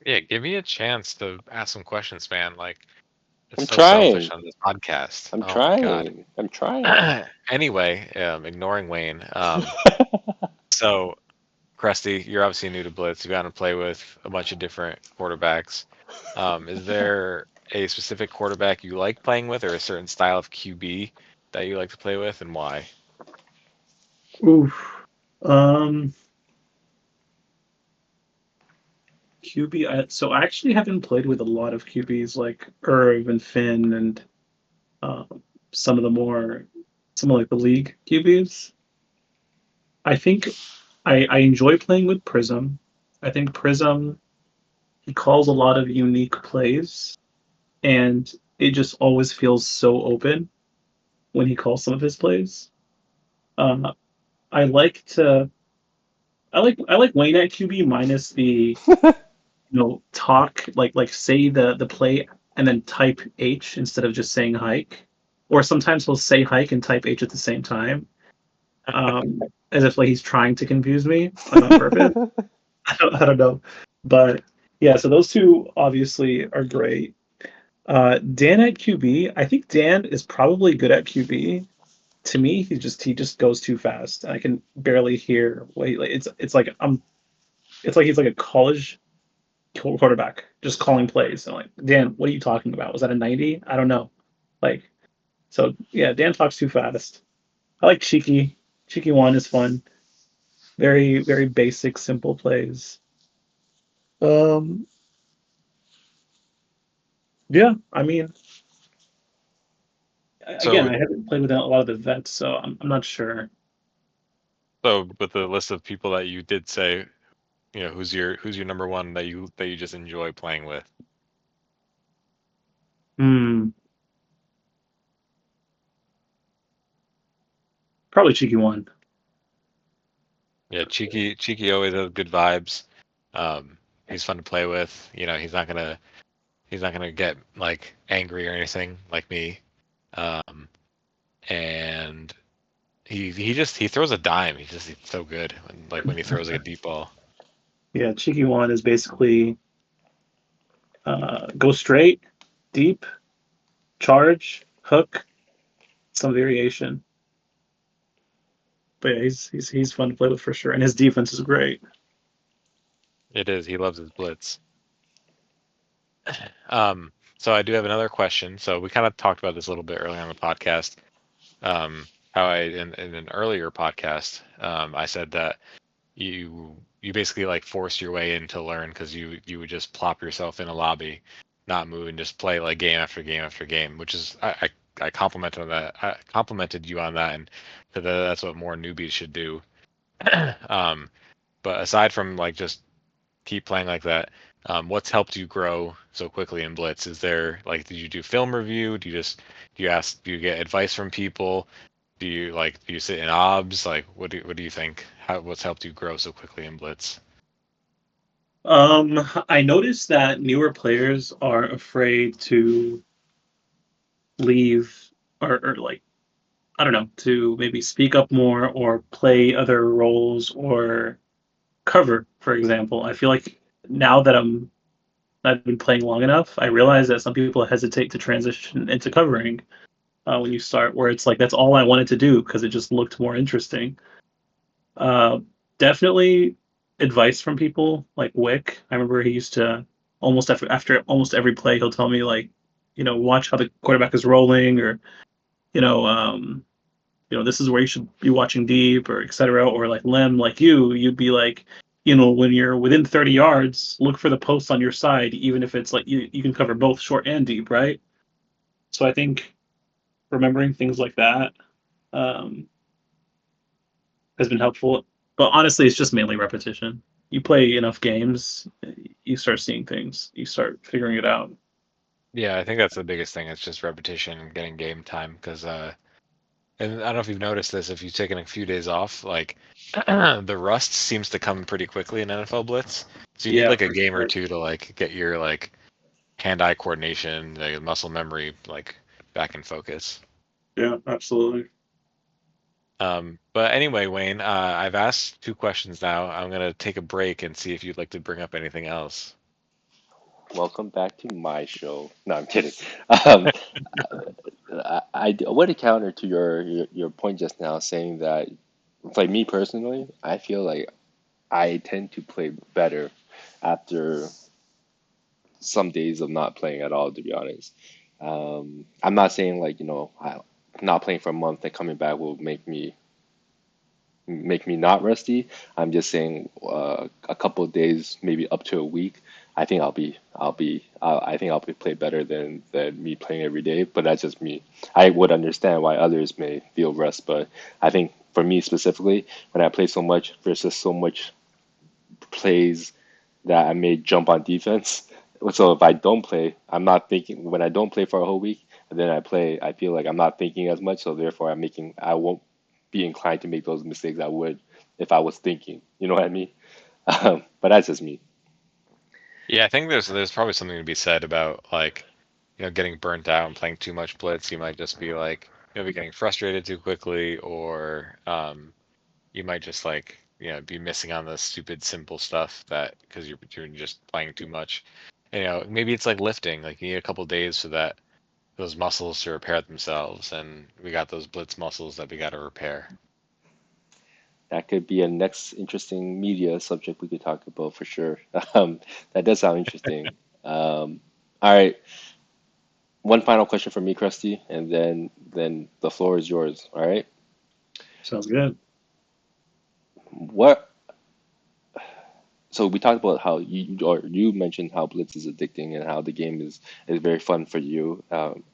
Yeah, give me a chance to ask some questions, man. Like, it's I'm so selfish trying. on this podcast. I'm Oh my God. trying. I'm trying. Anyway, ignoring Wayne. So Krusty, you're obviously new to Blitz. You've gotten to play with a bunch of different quarterbacks. Is there a specific quarterback you like playing with, or a certain style of QB that you like to play with, and why? Oof. Um, QB. So I actually haven't played with a lot of QBs like Irv and Finn and um, some of the more some of like the league QBs. I think I enjoy playing with Prism. I think Prism he calls a lot of unique plays, and it just always feels so open when he calls some of his plays. Uh, I like to I like Wayne at QB minus the talk like say the play and then type H instead of just saying hike, or sometimes he'll say hike and type H at the same time, as if like he's trying to confuse me like on purpose. I don't know, but yeah. So those two obviously are great. Dan at QB, I think Dan is probably good at QB. To me, he just goes too fast. I can barely hear what he, like. It's like it's like he's like a college quarterback just calling plays. I'm like, Dan, what are you talking about? Was that a 90? I don't know. Like, so yeah, Dan talks too fast. I like Cheeky. Cheeky one is fun. Very, very basic, simple plays. Um, yeah, I mean, So, again, I haven't played with a lot of the vets, so I'm not sure. with the list of people that you did say, who's your number one that you just enjoy playing with? Hmm, probably Cheeky one. Yeah, Cheeky always has good vibes. Um, he's fun to play with. He's not gonna get like angry or anything like me. Um, and he throws a dime. He's so good when he throws like a deep ball. Yeah, Cheeky one is basically go straight, deep, charge, hook, some variation. But yeah, he's fun to play with for sure, and his defense is great. It is. He loves his blitz. So I do have another question. So we kind of talked about this a little bit earlier on the podcast. How in an earlier podcast, I said that you basically like force your way in to learn because you would just plop yourself in a lobby, not move and just play like game after game after game, which is I complimented that. I complimented you on that, and that's what more newbies should do. um, but aside from like just keep playing like that, what's helped you grow so quickly in Blitz? Is there like did you do film review? Do you get advice from people? Do you sit in obs? Like what do you think? What's helped you grow so quickly in Blitz? I noticed that newer players are afraid to leave or like I don't know to maybe speak up more or play other roles or cover, for example. I feel like now that I've been playing long enough, I realize that some people hesitate to transition into covering when you start, where it's like that's all I wanted to do because it just looked more interesting. Uh, Definitely advice from people like Wick. I remember he used to almost after almost every play, he'll tell me like, watch how the quarterback is rolling, or you know, um, this is where you should be watching deep or etc. Or like Lem, like you'd be like, when you're within 30 yards, look for the post on your side, even if it's like you can cover both short and deep, right? So I think remembering things like that um, has been helpful. But honestly, it's just mainly repetition. You play enough games, you start seeing things, you start figuring it out. Yeah, I think that's the biggest thing. It's just repetition and getting game time because and I don't know if you've noticed this, if you've taken a few days off, like the rust seems to come pretty quickly in NFL Blitz. So you need Yeah, like a for game or sure. two to like get your like hand-eye coordination, the muscle memory like back in focus. Yeah, absolutely. But anyway, Wayne, I've asked two questions now. I'm gonna take a break and see if you'd like to bring up anything else. Welcome back to my show. No, I'm kidding. Um, I want to counter to your point just now, saying that, like me personally, I feel like I tend to play better after some days of not playing at all, to be honest. I'm not saying like, not playing for a month and coming back will make me not rusty. I'm just saying a couple of days, maybe up to a week. I think I'll be play better than me playing every day. But that's just me. I would understand why others may feel rust, but I think for me specifically, when I play so much versus so much plays that I may jump on defense. So if I don't play, I'm not thinking when I don't play for a whole week, and then I play, I feel like I'm not thinking as much, so therefore I won't be inclined to make those mistakes I would if I was thinking. You know what I mean? But that's just me. Yeah, I think there's probably something to be said about like, getting burnt out and playing too much blitz. You might just be like, be getting frustrated too quickly, or you might just like, be missing on the stupid simple stuff that because you're just playing too much. Maybe it's like lifting. Like you need a couple days so that those muscles to repair themselves, and we got those blitz muscles that we got to repair. That could be a next interesting media subject we could talk about for sure. That does sound interesting. All right, one final question from me, Krusty, and then the floor is yours. All right. Sounds good. What So we talked about how you mentioned how Blitz is addicting and how the game is very fun for you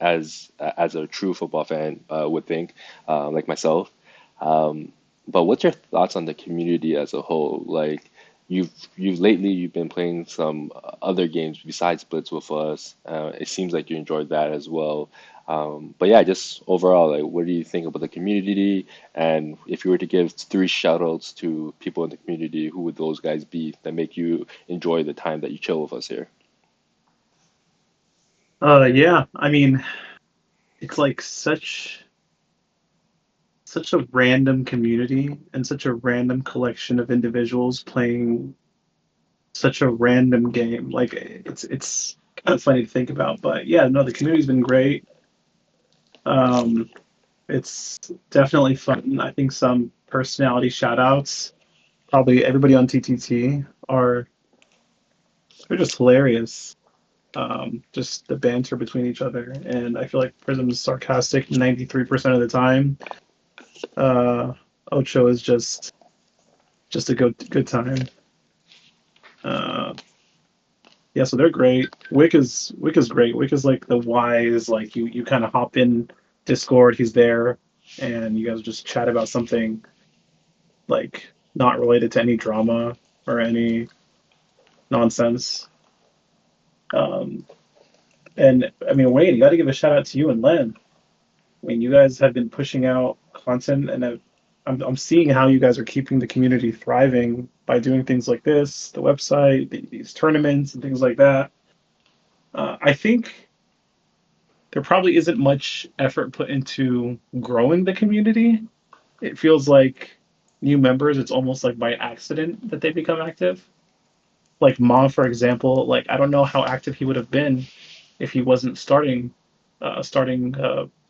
as a true football fan would think, like myself. Um, but what's your thoughts on the community as a whole? Like you've been playing some other games besides Blitz with us. It seems like you enjoyed that as well. But yeah, just overall, like, what do you think about the community? And if you were to give three shout outs to people in the community, who would those guys be that make you enjoy the time that you chill with us here? Yeah, I mean, it's like such a random community and such a random collection of individuals playing such a random game. Like it's kind of funny to think about, but yeah, no, the community's been great. Um, it's definitely fun. I think some personality shout outs, probably everybody on TTT are they're just hilarious. Just the banter between each other, and I feel like Prism's sarcastic 93% of the time. Uh, Ocho is just a good time. Uh, yeah, so they're great. Wick is great. Wick is like the wise, like you kind of hop in Discord, he's there, and you guys just chat about something like not related to any drama or any nonsense. Um, and I mean, Wayne, you got to give a shout out to you and Len. I mean, you guys have been pushing out content, and I'm seeing how you guys are keeping the community thriving by doing things like this, the website, these tournaments, and things like that. I think there probably isn't much effort put into growing the community. It feels like new members, it's almost like by accident that they become active. Like Ma, for example, like I don't know how active he would have been if he wasn't starting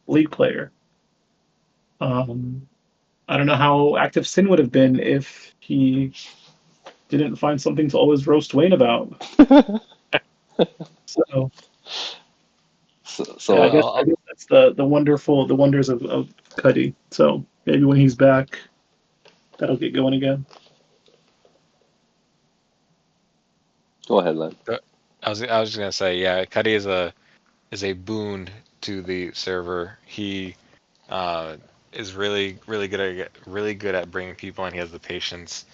league player. Um, I don't know how active Sin would have been if he didn't find something to always roast Wayne about. So So, yeah, so I guess I'll, I I'll guess that's the wonders of Cuddy. So Maybe when he's back, that'll get going again. Go ahead, Len. But I was just gonna say, yeah, Cuddy is a boon to the server. He uh, is really good at bringing people, and he has the patience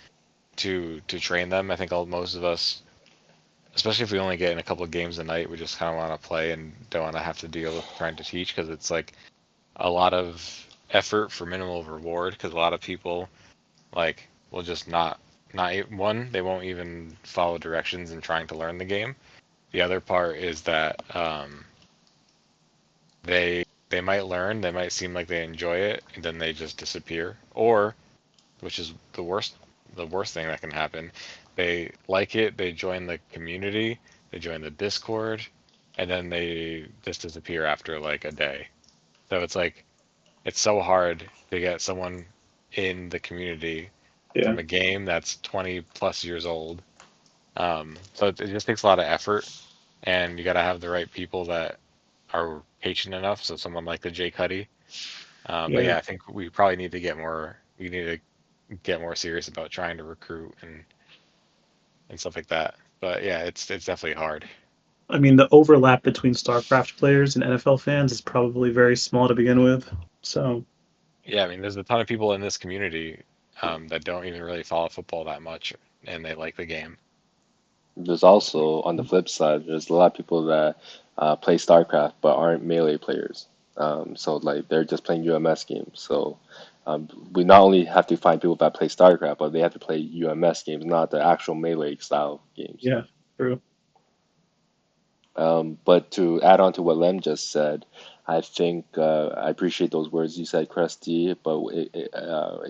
to train them. I think most of us, especially if we only get in a couple of games a night, we just kind of want to play and don't want to have to deal with trying to teach because it's like a lot of effort for minimal reward. Because a lot of people like will just one, they won't even follow directions in trying to learn the game. The other part is that they might learn, they might seem like they enjoy it, and then they just disappear. Or, which is the worst thing that can happen, they like it, they join the community, they join the Discord, and then they just disappear after like a day. So it's like it's so hard to get someone in the community Yeah, from a game that's 20 plus years old. So it just takes a lot of effort, and you got to have the right people that are patient enough. So someone like the Jay Cuddy. But yeah. yeah, I think we probably need to get more. We need to get more serious about trying to recruit and stuff like that. But yeah, it's definitely hard. I mean, the overlap between StarCraft players and NFL fans is probably very small to begin with. So, Yeah, I mean, there's a ton of people in this community that don't even really follow football that much, and they like the game. There's also, on the flip side, there's a lot of people that play StarCraft but aren't melee players. So like they're just playing UMS games. So we not only have to find people that play StarCraft, but they have to play UMS games, not the actual melee style games. yeah, true. But to add on to what Lem just said, I think I appreciate those words you said, Krusty, but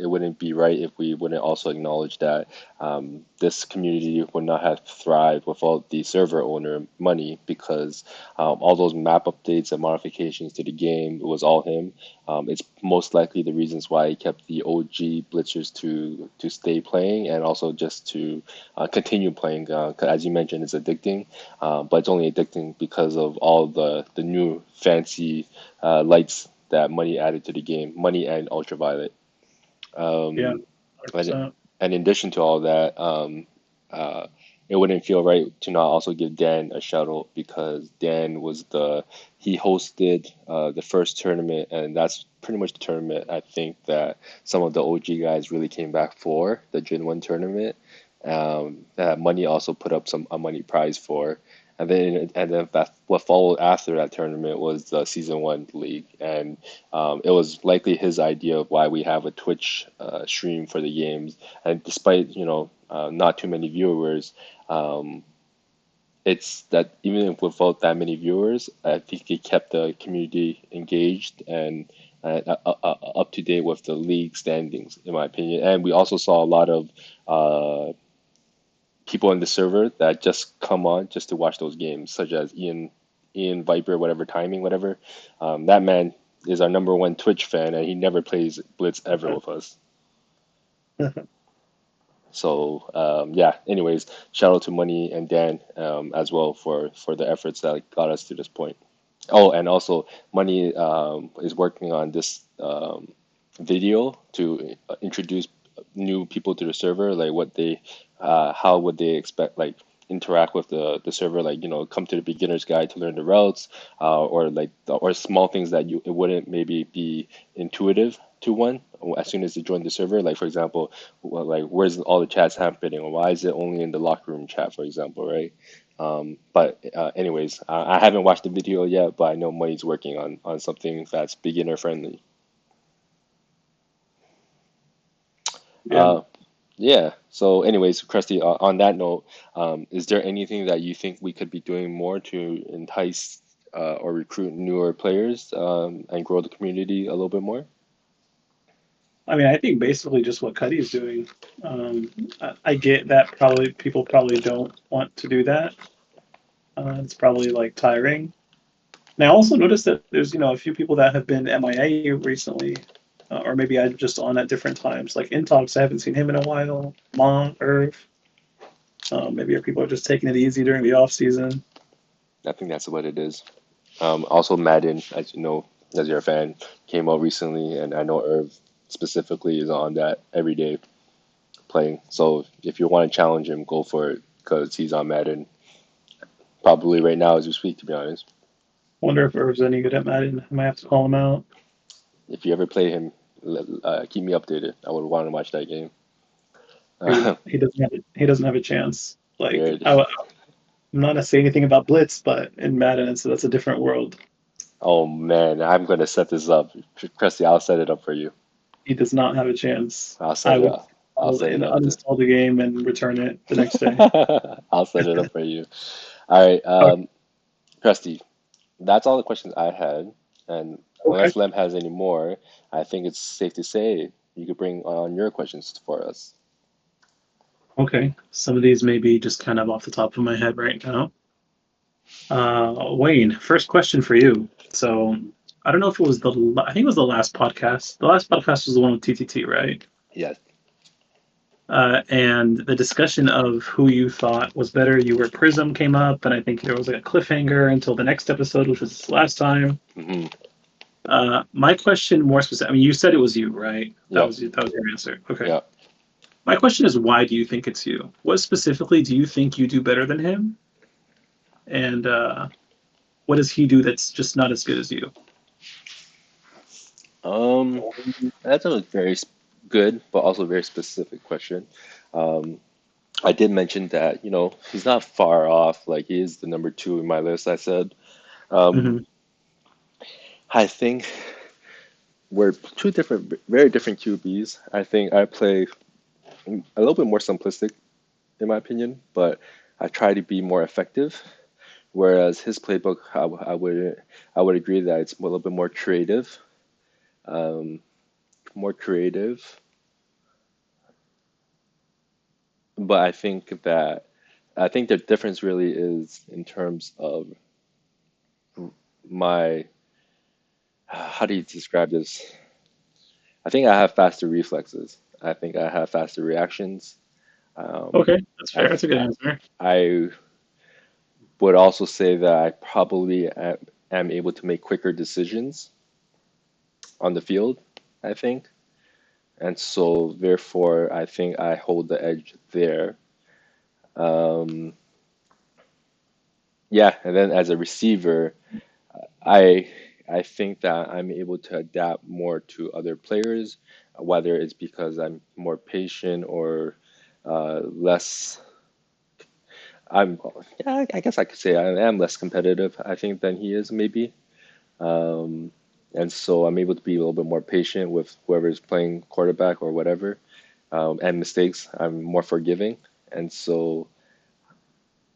it wouldn't be right if we wouldn't also acknowledge that this community would not have thrived without the server owner money because all those map updates and modifications to the game, it was all him. It's most likely the reasons why he kept the OG Blitzers to stay playing and also just to continue playing. 'Cause as you mentioned, it's addicting, but it's only addicting because of all the new fancy lights that money added to the game, money and ultraviolet. Yeah, Um, and, 100%. and in addition to all that, uh, it wouldn't feel right to not also give Dan a shout out because Dan was he hosted the first tournament, and that's pretty much the tournament I think that some of the OG guys really came back for, the Gen 1 tournament. That money also put up a money prize for. And then what followed after that tournament was the season one league, and it was likely his idea of why we have a Twitch stream for the games. And despite not too many viewers, um, it's that even if without that many viewers, I think it kept the community engaged and up to date with the league standings, in my opinion. And we also saw a lot of people in the server that just come on just to watch those games, such as Ian Viper, whatever timing, whatever. That man is our number one Twitch fan, and he never plays Blitz ever with us. So yeah. Anyways, shout out to Money and Dan as well for the efforts that got us to this point. Oh, and also Money is working on this video to introduce new people to the server, like how would they expect, like interact with the server, like come to the beginner's guide to learn the routes, or small things that it wouldn't maybe be intuitive to one as soon as they join the server. Like for example, well, like where's all the chats happening, or why is it only in the locker room chat, for example, right? But anyways, I haven't watched the video yet, but I know Money's working on something that's beginner friendly. Yeah. Uh, yeah. So, anyways, Krusty, on that note, is there anything that you think we could be doing more to entice or recruit newer players and grow the community a little bit more? I mean, I think basically just what Cuddy's doing. Um, I get that probably people probably don't want to do that. It's probably like tiring. And I also noticed that there's a few people that have been MIA recently, or maybe I'm just on at different times. Like Intox, I haven't seen him in a while. Mon, Irv, maybe people are just taking it easy during the off season. I think that's what it is. Also, Madden, as you know, as you're a fan, came out recently, and I know Irv. specifically is on that every day playing. So if you want to challenge him, go for it because he's on Madden probably right now as we speak, to be honest. Wonder if Herb's any good at Madden. I might have to call him out. If you ever play him, keep me updated. I would want to watch that game. He doesn't have a chance. Like There, I'm not gonna say anything about Blitz, but in Madden, that's a different world. oh man, I'm gonna set this up. Krusty, I'll set it up for you. He does not have a chance. I'll set I it would up. I'll set it up. uninstall the game and return it the next day. I'll set it up for you. All right, Okay. Krusty, that's all the questions I had. And Okay. unless Lem has any more, I think it's safe to say you could bring on your questions for us. Okay. Some of these may be just kind of off the top of my head right now. Wayne, first question for you. So I don't know if it was I think it was the last podcast. The last podcast was the one with TTT, right? Yes. And the discussion of who you thought was better, you were Prism came up, and I think there was like a cliffhanger until the next episode, which was last time. Hmm. My question, more specific, I mean, you said it was you, right? That Yep. was that was your answer. Okay. Yep. My question is, why do you think it's you? What specifically do you think you do better than him? And what does he do that's just not as good as you? Um, that's a very good, but also very specific question. Um, I did mention that, he's not far off. Like he is the number two in my list, I said. Um, Hmm. I think we're two different, very different QBs. I think I play a little bit more simplistic, in my opinion, but I try to be more effective. Whereas his playbook, I would agree that it's a little bit um, more creative. But I think the difference really is in terms of my, how do you describe this? I think I have faster reflexes. I think I have faster reactions. Um, Okay, that's I fair. That's a good answer. I would also say that I probably am able to make quicker decisions on the field, I think. And so therefore I think I hold the edge there. Um, yeah, and then as a receiver, I I think that I'm able to adapt more to other players, whether it's because I'm more patient or less. I'm yeah, I guess I could say I am less competitive, I think, than he is maybe. Um, and so I'm able to be a little bit more patient with whoever's playing quarterback or whatever. And mistakes, I'm more forgiving. And so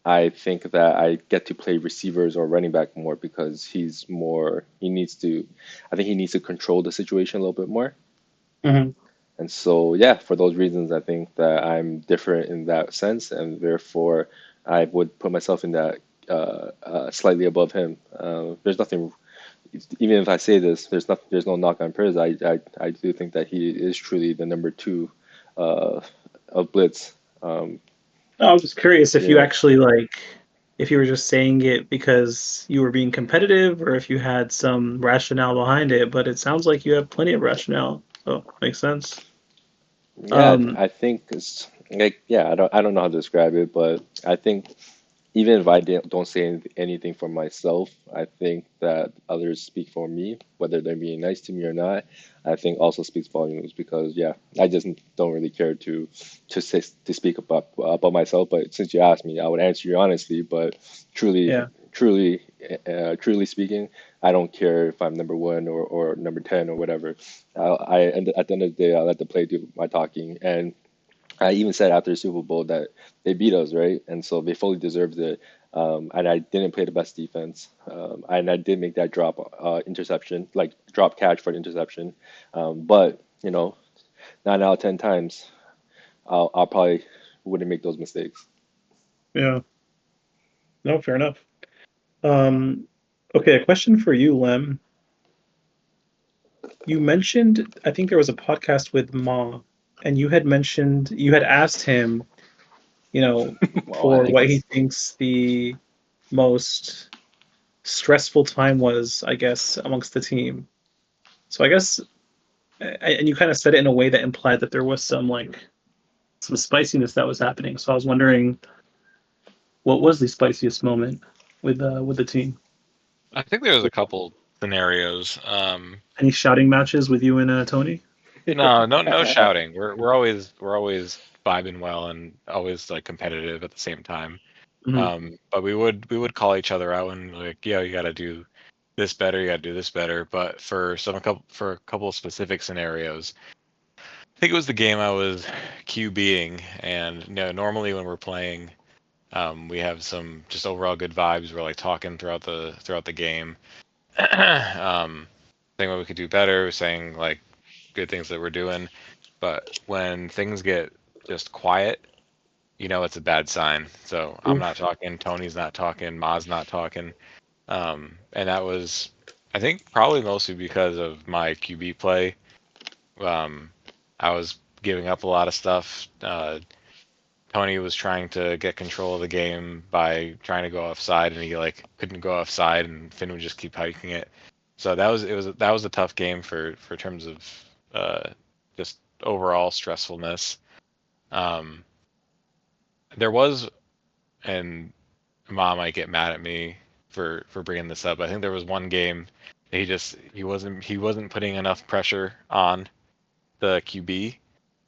I think that I get to play receivers or running back more because I think he needs to control the situation a little bit more. Hmm. And so, yeah, for those reasons, I think that I'm different in that sense, and therefore I would put myself in that slightly above him. There's nothing, even if I say this, there's no knock on Perez. I do think that he is truly the number two uh, of Blitz. Um, No, I was just curious if you yeah. actually like, if you were just saying it because you were being competitive, or if you had some rationale behind it. But it sounds like you have plenty of rationale, so makes sense. Yeah, Um, I think it's like yeah, I don't know how to describe it, but I think even if I don't say anything for myself, I think that others speak for me, whether they're being nice to me or not. I think also speaks volumes because yeah, I just don't really care to speak about myself. But since you asked me, I would answer you honestly. But truly, yeah, truly, truly speaking, I don't care if I'm number one or number 10 or whatever. And at the end of the day, I let the play do my talking. And I even said after the Super Bowl that they beat us, right? And so they fully deserved it. And I didn't play the best defense. And I did make that interception, like drop catch for the interception. But, 9 out of 10 times, I'll probably wouldn't make those mistakes. yeah. No, fair enough. Um, okay, a question for you, Lem. You mentioned, I think there was a podcast with Ma, and you had asked him, Well, I for think what he it's thinks the most stressful time was, I guess, amongst the team. So I guess And you kind of said it in a way that implied that there was some spiciness that was happening. So I was wondering what was the spiciest moment with the team? I think there was a couple scenarios. Any shouting matches with you and Tony? No, no shouting. We're always vibing well and always like competitive at the same time. Hmm. But we would call each other out and like, yeah, you got to do this better, you got to do this better. But for a couple of specific scenarios, I think it was the game I was QBing, and normally when we're playing, we have some just overall good vibes. We're like talking throughout the game, saying what we could do better, saying like good things that we're doing. But when things get just quiet, it's a bad sign. So I'm not Oof. talking, Tony's not talking, Ma's not talking. And that was, I think, probably mostly because of my QB play. Um, I was giving up a lot of stuff. Tony was trying to get control of the game by trying to go offside, and he like couldn't go offside, and Finn would just keep hiking it. So that was a tough game for terms of uh, just overall stressfulness. Um, there was, and Mom might get mad at me for bringing this up. I think there was one game that he wasn't putting enough pressure on the QB,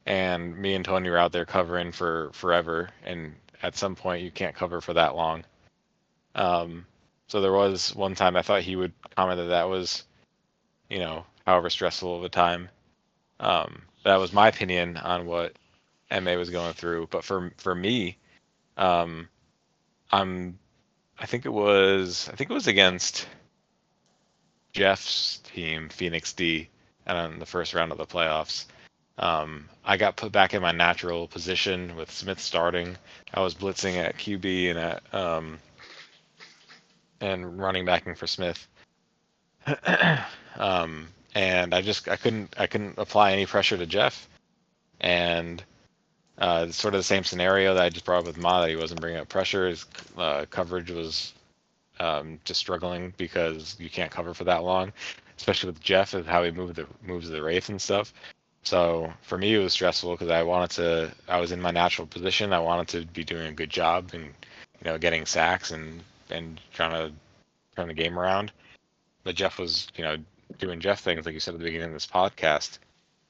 and me and Tony were out there covering for forever, and at some point you can't cover for that long. Um, so there was one time I thought he would comment that was, however stressful of a time. That was my opinion on what MA was going through. But for me, um, I'm I think it was against Jeff's team, Phoenix D, and in the first round of the playoffs. I got put back in my natural position with Smith starting. I was blitzing at QB and running backing for Smith. And I couldn't apply any pressure to Jeff. And it's sort of the same scenario that I just brought up with Ma, that he wasn't bringing up pressure. His coverage was just struggling because you can't cover for that long, especially with Jeff and how he moves the wraith and stuff. So for me, it was stressful because I was in my natural position. I wanted to be doing a good job and getting sacks and trying to turn the game around. But Jeff was doing Jeff things like you said at the beginning of this podcast,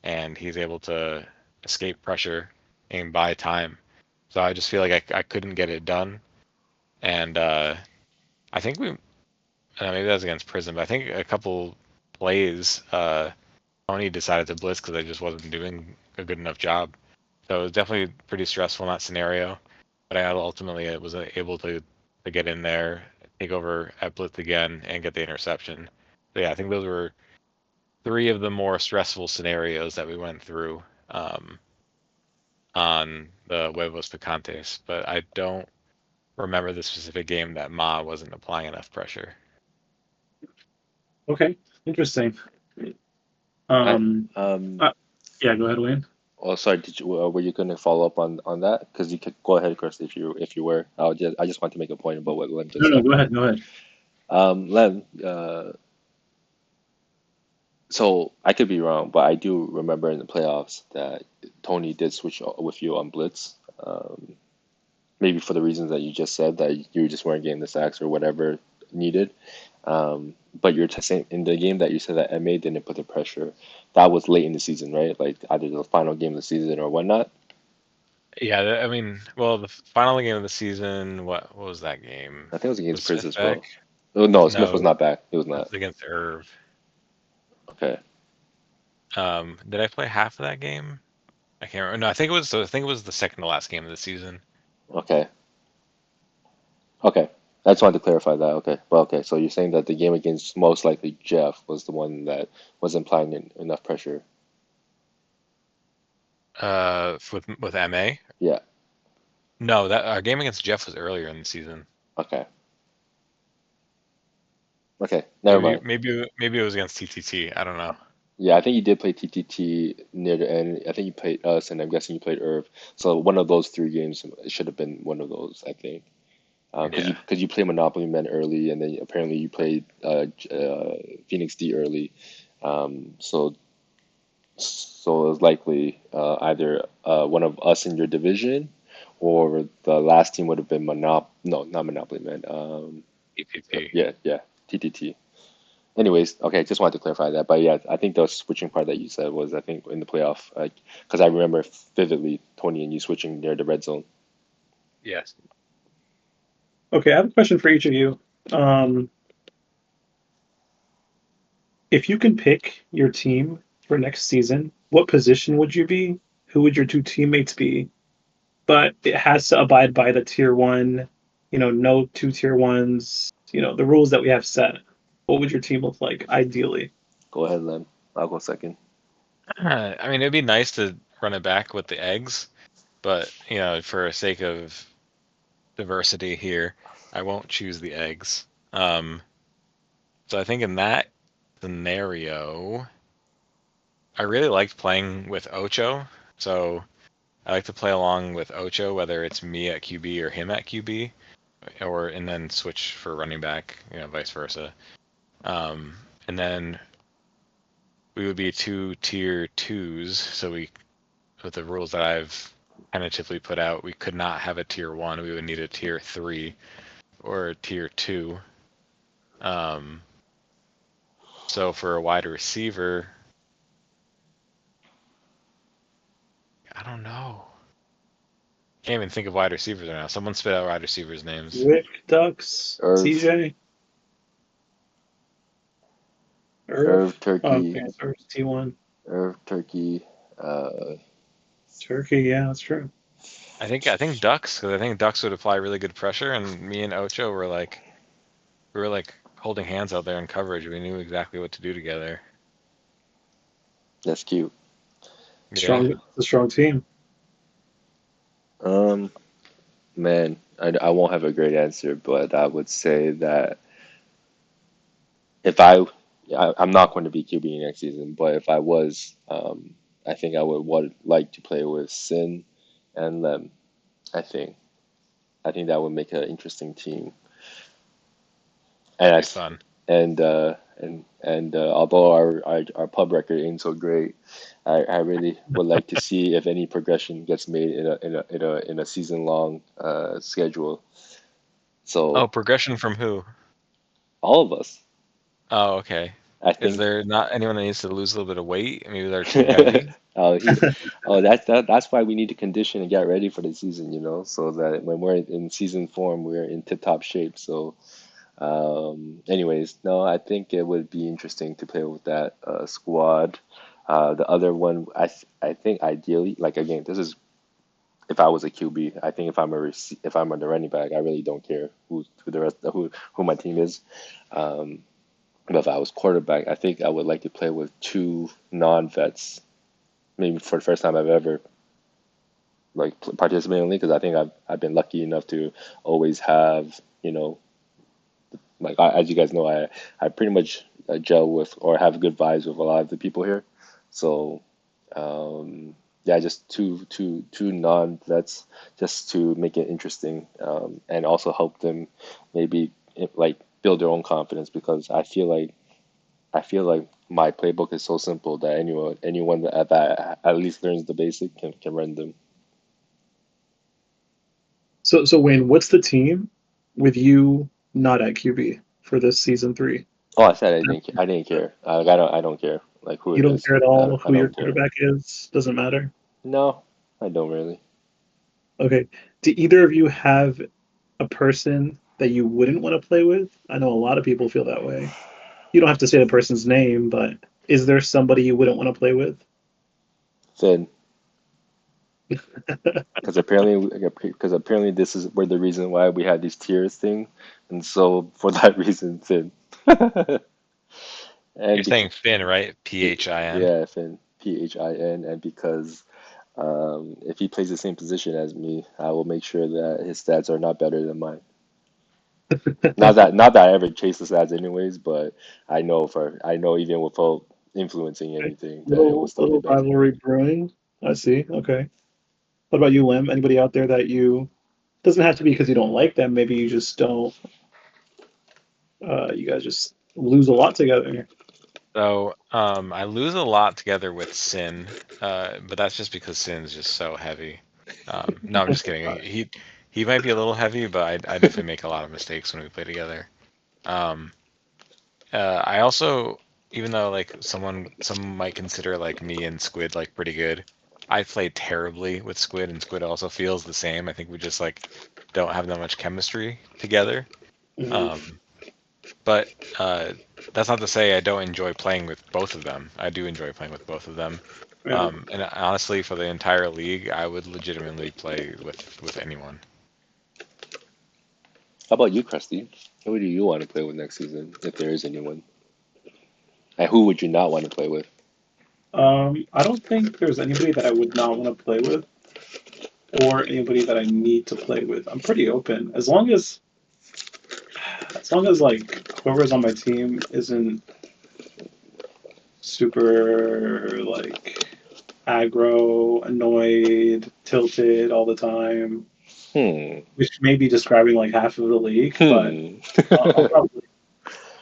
and he's able to escape pressure and buy time. So I just feel like I couldn't get it done, and I think maybe that was against Prison, but I think a couple plays, Tony decided to blitz because I just wasn't doing a good enough job. So it was definitely pretty stressful in that scenario. But I ultimately was able to get in there, take over at blitz again, and get the interception. So yeah, I think those were three of the more stressful scenarios that we went through on the Huevos Picantes. But I don't remember the specific game that Ma wasn't applying enough pressure. Okay, interesting. I Um, um uh, yeah, go ahead, Wayne. oh sorry, were you going to follow up on that? Because you could go ahead, Chris, if you were. I just want to make a point about what Len No, just no, said. go ahead, go ahead. Len, so I could be wrong, but I do remember in the playoffs that Tony did switch with you on blitz. Maybe for the reasons that you just said, that you just weren't getting the sacks or whatever needed. But you're saying in the game that you said that MA didn't put the pressure, that was late in the season, right? Like either the final game of the season or whatnot. Yeah, I mean, well, the final game of the season, what was that game? I think it was against Was Smith Prisons, back? bro. Oh, no, Smith was No, not back. It was that not. was against Irv. Okay. Did I play half of that game? I can't remember. No, I think it was the second to last game of the season. Okay. Okay. I just wanted to clarify that. Okay. Well, okay. So you're saying that the game against most likely Jeff was the one that was implying enough pressure. With MA. Yeah. No, that our game against Jeff was earlier in the season. Okay. Okay. Never Maybe mind. maybe maybe it was against TTT. I don't know. Yeah, I think you did play TTT near the end. I think you played us, and I'm guessing you played Irv. So one of those three games, it should have been one of those, I think. Because Yeah. you play Monopoly Men early, and then apparently you played Phoenix D early. So So it's likely either one of us in your division, or the last team would have been No, not Monopoly, man. EPP. Yeah, yeah, TTT. Anyways, okay, just wanted to clarify that. But yeah, I think the switching part that you said was, I think, in the playoff, like, because I remember vividly Tony and you switching near the red zone. Yes. Okay, I have a question for each of you. Um, if you can pick your team for next season, what position would you be? Who would your two teammates be? But it has to abide by the tier one, no two tier ones, the rules that we have set. What would your team look like ideally? Go ahead, Lem. I'll go second. I mean, it'd be nice to run it back with the eggs, but for sake of diversity here, I won't choose the eggs. So I think in that scenario, I really liked playing with Ocho. So I like to play along with Ocho, whether it's me at QB or him at QB, and then switch for running back, vice versa. And then we would be two tier twos. So with the rules that I've tentatively put out, we could not have a tier one. We would need a tier three or a tier two. Um, so for a wide receiver, I don't know. Can't even think of wide receivers right now. Someone spit out wide receivers' names. Wick, Ducks, Irv, TJ, Irv. Irv, Oh, Turkey, okay, so it's T1. Irv, Turkey. Turkey, yeah, that's true. I think Ducks, because I think Ducks would apply really good pressure, and me and Ocho we were like holding hands out there in coverage. We knew exactly what to do together. That's cute. Yeah. Strong, it's a strong team. Um, Man, I won't have a great answer, but I would say that if I'm not going to be QB next season, but if I was, I think I would like to play with Sin and Lem. I think. I think that would make an interesting team. And That'd I, be s- fun. and although our pub record ain't so great, I really would like to see if any progression gets made in a season long schedule. Oh, So progression from who? all of us, Oh, okay. I Is think. there not anyone that needs to lose a little bit of weight? Maybe they're too heavy. Oh, that's why we need to condition and get ready for the season, so that when we're in season form, we're in tip-top shape. So, anyways, no, I think it would be interesting to play with that squad. The other one, I think ideally, like again, this is if I was a QB. I think if I'm on the running back, I really don't care who my team is. Um, but if I was quarterback, I think I would like to play with two non-vets, maybe for the first time I've ever like participated in the league, because I think I've been lucky enough to always have, as you guys know, I pretty much gel with or have good vibes with a lot of the people here. So yeah, just two non-vets, just to make it interesting, and also help them maybe like build their own confidence, because I feel like my playbook is so simple that anyone that at least learns the basic can run them. So Wayne, what's the team with you not at QB for this season three? Oh, I said I didn't care. Like, I don't care like who You it don't is. care at I, all I who your don't care. quarterback is? Doesn't matter. No, I don't really. Okay. Do either of you have a person that you wouldn't want to play with? I know a lot of people feel that way. You don't have to say the person's name, but is there somebody you wouldn't want to play with? Finn, because apparently this is where the reason why we had these tiers thing, and so for that reason, Finn. You're And saying because Finn, right? Phin. yeah, Finn, Phin, and because if he plays the same position as me, I will make sure that his stats are not better than mine. Not that I ever chase the stats anyways, but I know even without influencing Okay. anything that it will Little still be little better. rivalry brewing. I see. Okay. What about you, Lim? Anybody out there that you doesn't have to be because you don't like them. Maybe you just don't. You guys just lose a lot together. So I lose a lot together with Sin, but that's just because Sin's just so heavy. No, I'm just kidding. He might be a little heavy, but I definitely make a lot of mistakes when we play together. Um, I also, even though like some might consider like me and Squid like pretty good, I play terribly with Squid, and Squid also feels the same. I think we just like don't have that much chemistry together. Mhm. Um, but that's not to say I don't enjoy playing with both of them. I do enjoy playing with both of them. Yeah. And honestly, for the entire league, I would legitimately play with anyone. How about you, Krusty? Who do you want to play with next season, if there is anyone? And who would you not want to play with? I don't think there's anybody that I would not want to play with, or anybody that I need to play with. I'm pretty open as long as like whoever's on my team isn't super like aggro, annoyed, tilted all the time, Hmm. which may be describing like half of the league, but Hmm. I'll probably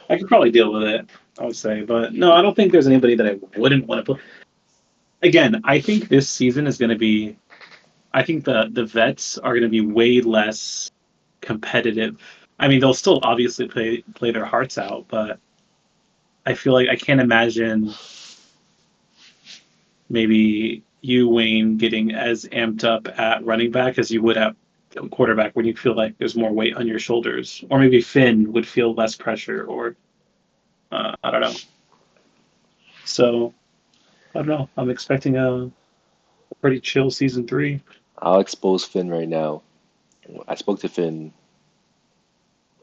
I could probably deal with it. I would say, but no, I don't think there's anybody that I wouldn't want to play. Again, I think this season is going to be. I think the vets are going to be way less competitive. I mean, they'll still obviously play their hearts out, but I feel like I can't imagine maybe you, Wayne, getting as amped up at running back as you would at quarterback when you feel like there's more weight on your shoulders, or maybe Finn would feel less pressure, or I don't know. So I don't know. I'm expecting a pretty chill season three. I'll expose Finn right now. I spoke to Finn,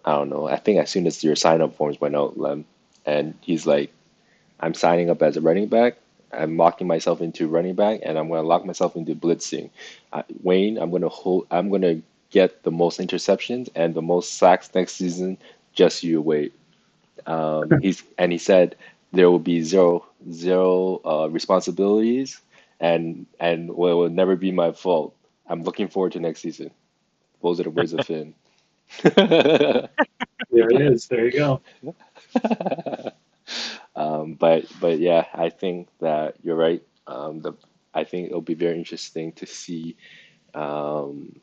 I don't know, I think as soon as your sign up forms went out, Lem, and he's like, I'm signing up as a running back. I'm locking myself into running back, and I'm gonna lock myself into blitzing. Wayne, I'm gonna hold. I'm gonna get the most interceptions and the most sacks next season. Just you wait. He said there will be zero responsibilities, and it will never be my fault. I'm looking forward to next season. Those are the words of Finn. There it is. There you go. But yeah, I think that you're right. I think it'll be very interesting to see um,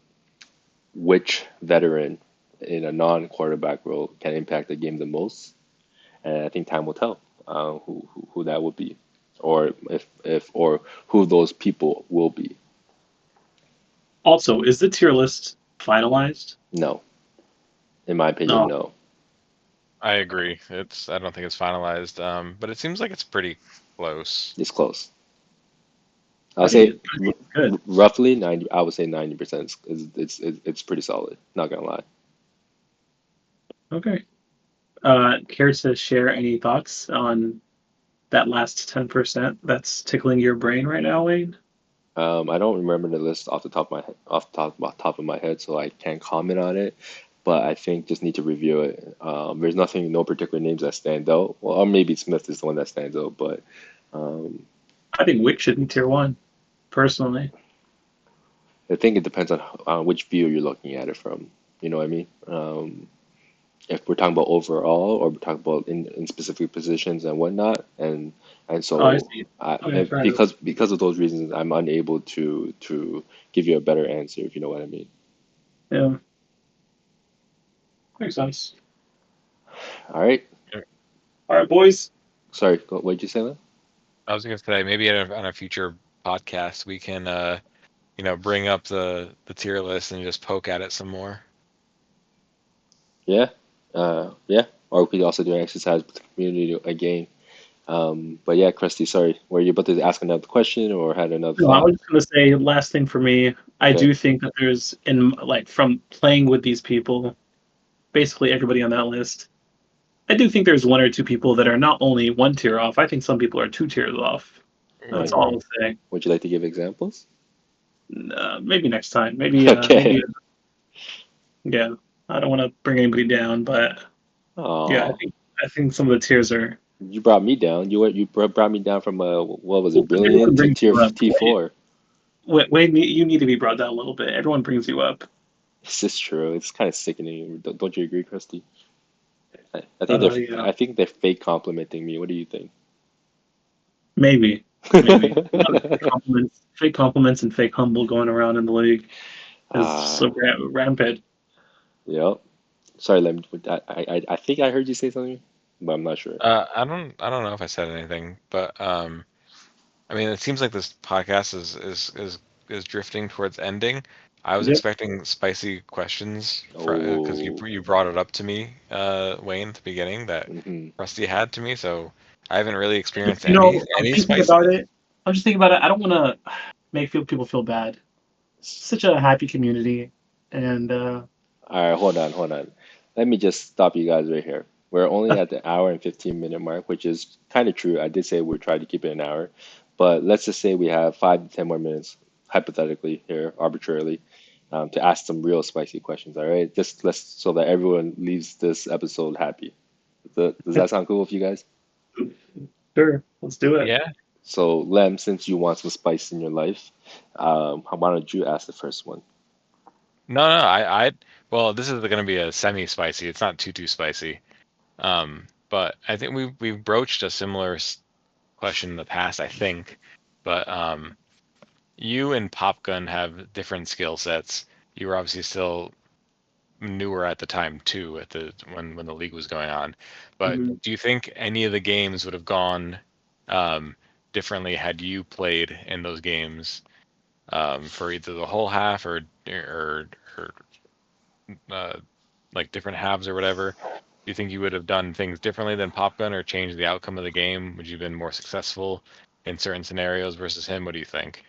which veteran in a non-quarterback role can impact the game the most, and I think time will tell who that would be, or if or who those people will be. Also, is the tier list finalized? No, in my opinion, No, no. I agree. I don't think it's finalized, but it seems like it's pretty close. It's close. I I would think say it. I think it's good. roughly 90. I would say 90% it's pretty solid. Not gonna lie. Okay. Care to share any thoughts on that last 10% that's tickling your brain right now, Wayne? I don't remember the list off the top of my head, so I can't comment on it. But I think just need to review it. There's nothing, no particular names that stand out. Well, or maybe Smith is the one that stands out, but um, I think Wick should be tier one, personally. I think it depends on which view you're looking at it from. You know what I mean? If we're talking about overall, or we're talking about in specific positions and whatnot, and Oh, I so see. Okay, fair enough. because of those reasons, I'm unable to give you a better answer, if you know what I mean. Yeah, makes sense. All right. All right, boys. Sorry, what did you say, man? I was gonna say maybe on a future podcast we can bring up the tier list and just poke at it some more. Yeah, yeah. Or we could also do an exercise with the community again. But yeah, Krusty, sorry, were you about to ask another question or had another No, I thought? was just gonna say, last thing for me, I Okay. do think that there's in like from playing with these people, basically everybody on that list. I do think there's one or two people that are not only one tier off. I think some people are two tiers off. That's all Uh, I'll say. would you like to give examples? Maybe next time. Maybe Okay. yeah. I don't want to bring anybody down, but yeah, I Oh, think I think some of the tiers are. you brought me down. Brought me down from what was Well, it, 'cause brilliant everyone to brings tier you up. T4. Wait, you need to be brought down a little bit. Everyone brings you up. This is true. It's kind of sickening. Don't you agree, Krusty? I think Yeah. I think they're fake complimenting me. What do you think? Maybe, maybe. A lot of fake compliments, and fake humble going around in the league is Ah, so rampant. yep. Sorry, let me. I think I heard you say something, but I'm not sure. I don't know if I said anything, but I mean, it seems like this podcast is drifting towards ending. I was Yep. expecting spicy questions for because Oh, you brought it up to me, Wayne, at the beginning that hmm. Rusty had to me, so I haven't really You experienced you any know, I'm any thinking spicy. about it. I'm just thinking about it. I don't want to make people feel bad. It's such a happy community, and All right, hold on. Let me just stop you guys right here. We're only at the hour and 15-minute mark, which is kind of true. I did say we're trying to keep it an hour, but let's just say we have 5 to 10 more minutes, hypothetically here, arbitrarily, to ask some real spicy questions. All right, just let's so that everyone leaves this episode happy. Does that sound cool with you guys? sure, let's do it. Yeah. So, Lem, since you want some spice in your life, why don't you ask the first one? No, well, this is going to be a semi-spicy. It's not too spicy. But I think we've broached a similar question in the past, I think. But you and Popgun have different skill sets. You were obviously still newer at the time too, at the when the league was going on. But Mhm. do you think any of the games would have gone um, differently had you played in those games for either the whole half or uh, like different halves or whatever? Do you think you would have done things differently than Popgun or changed the outcome of the game? Would you have been more successful in certain scenarios versus him? What do you think?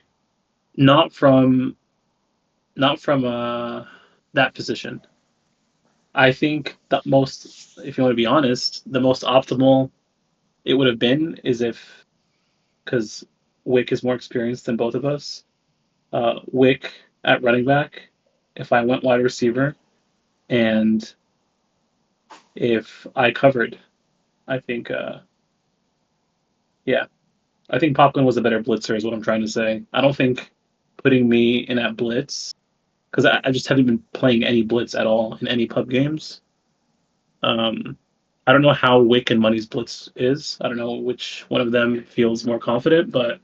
Not from not from that position. I think that most, if you want to be honest, the most optimal it would have been is if, because Wick is more experienced than both of us. Wick at running back, if I went wide receiver, and if I covered, I think, yeah, I think Popcorn was a better blitzer, is what I'm trying to say. I don't think putting me in at blitz, because I just haven't been playing any blitz at all in any pub games. Um, I don't know how Wick and Money's blitz is. I don't know which one of them feels more confident, but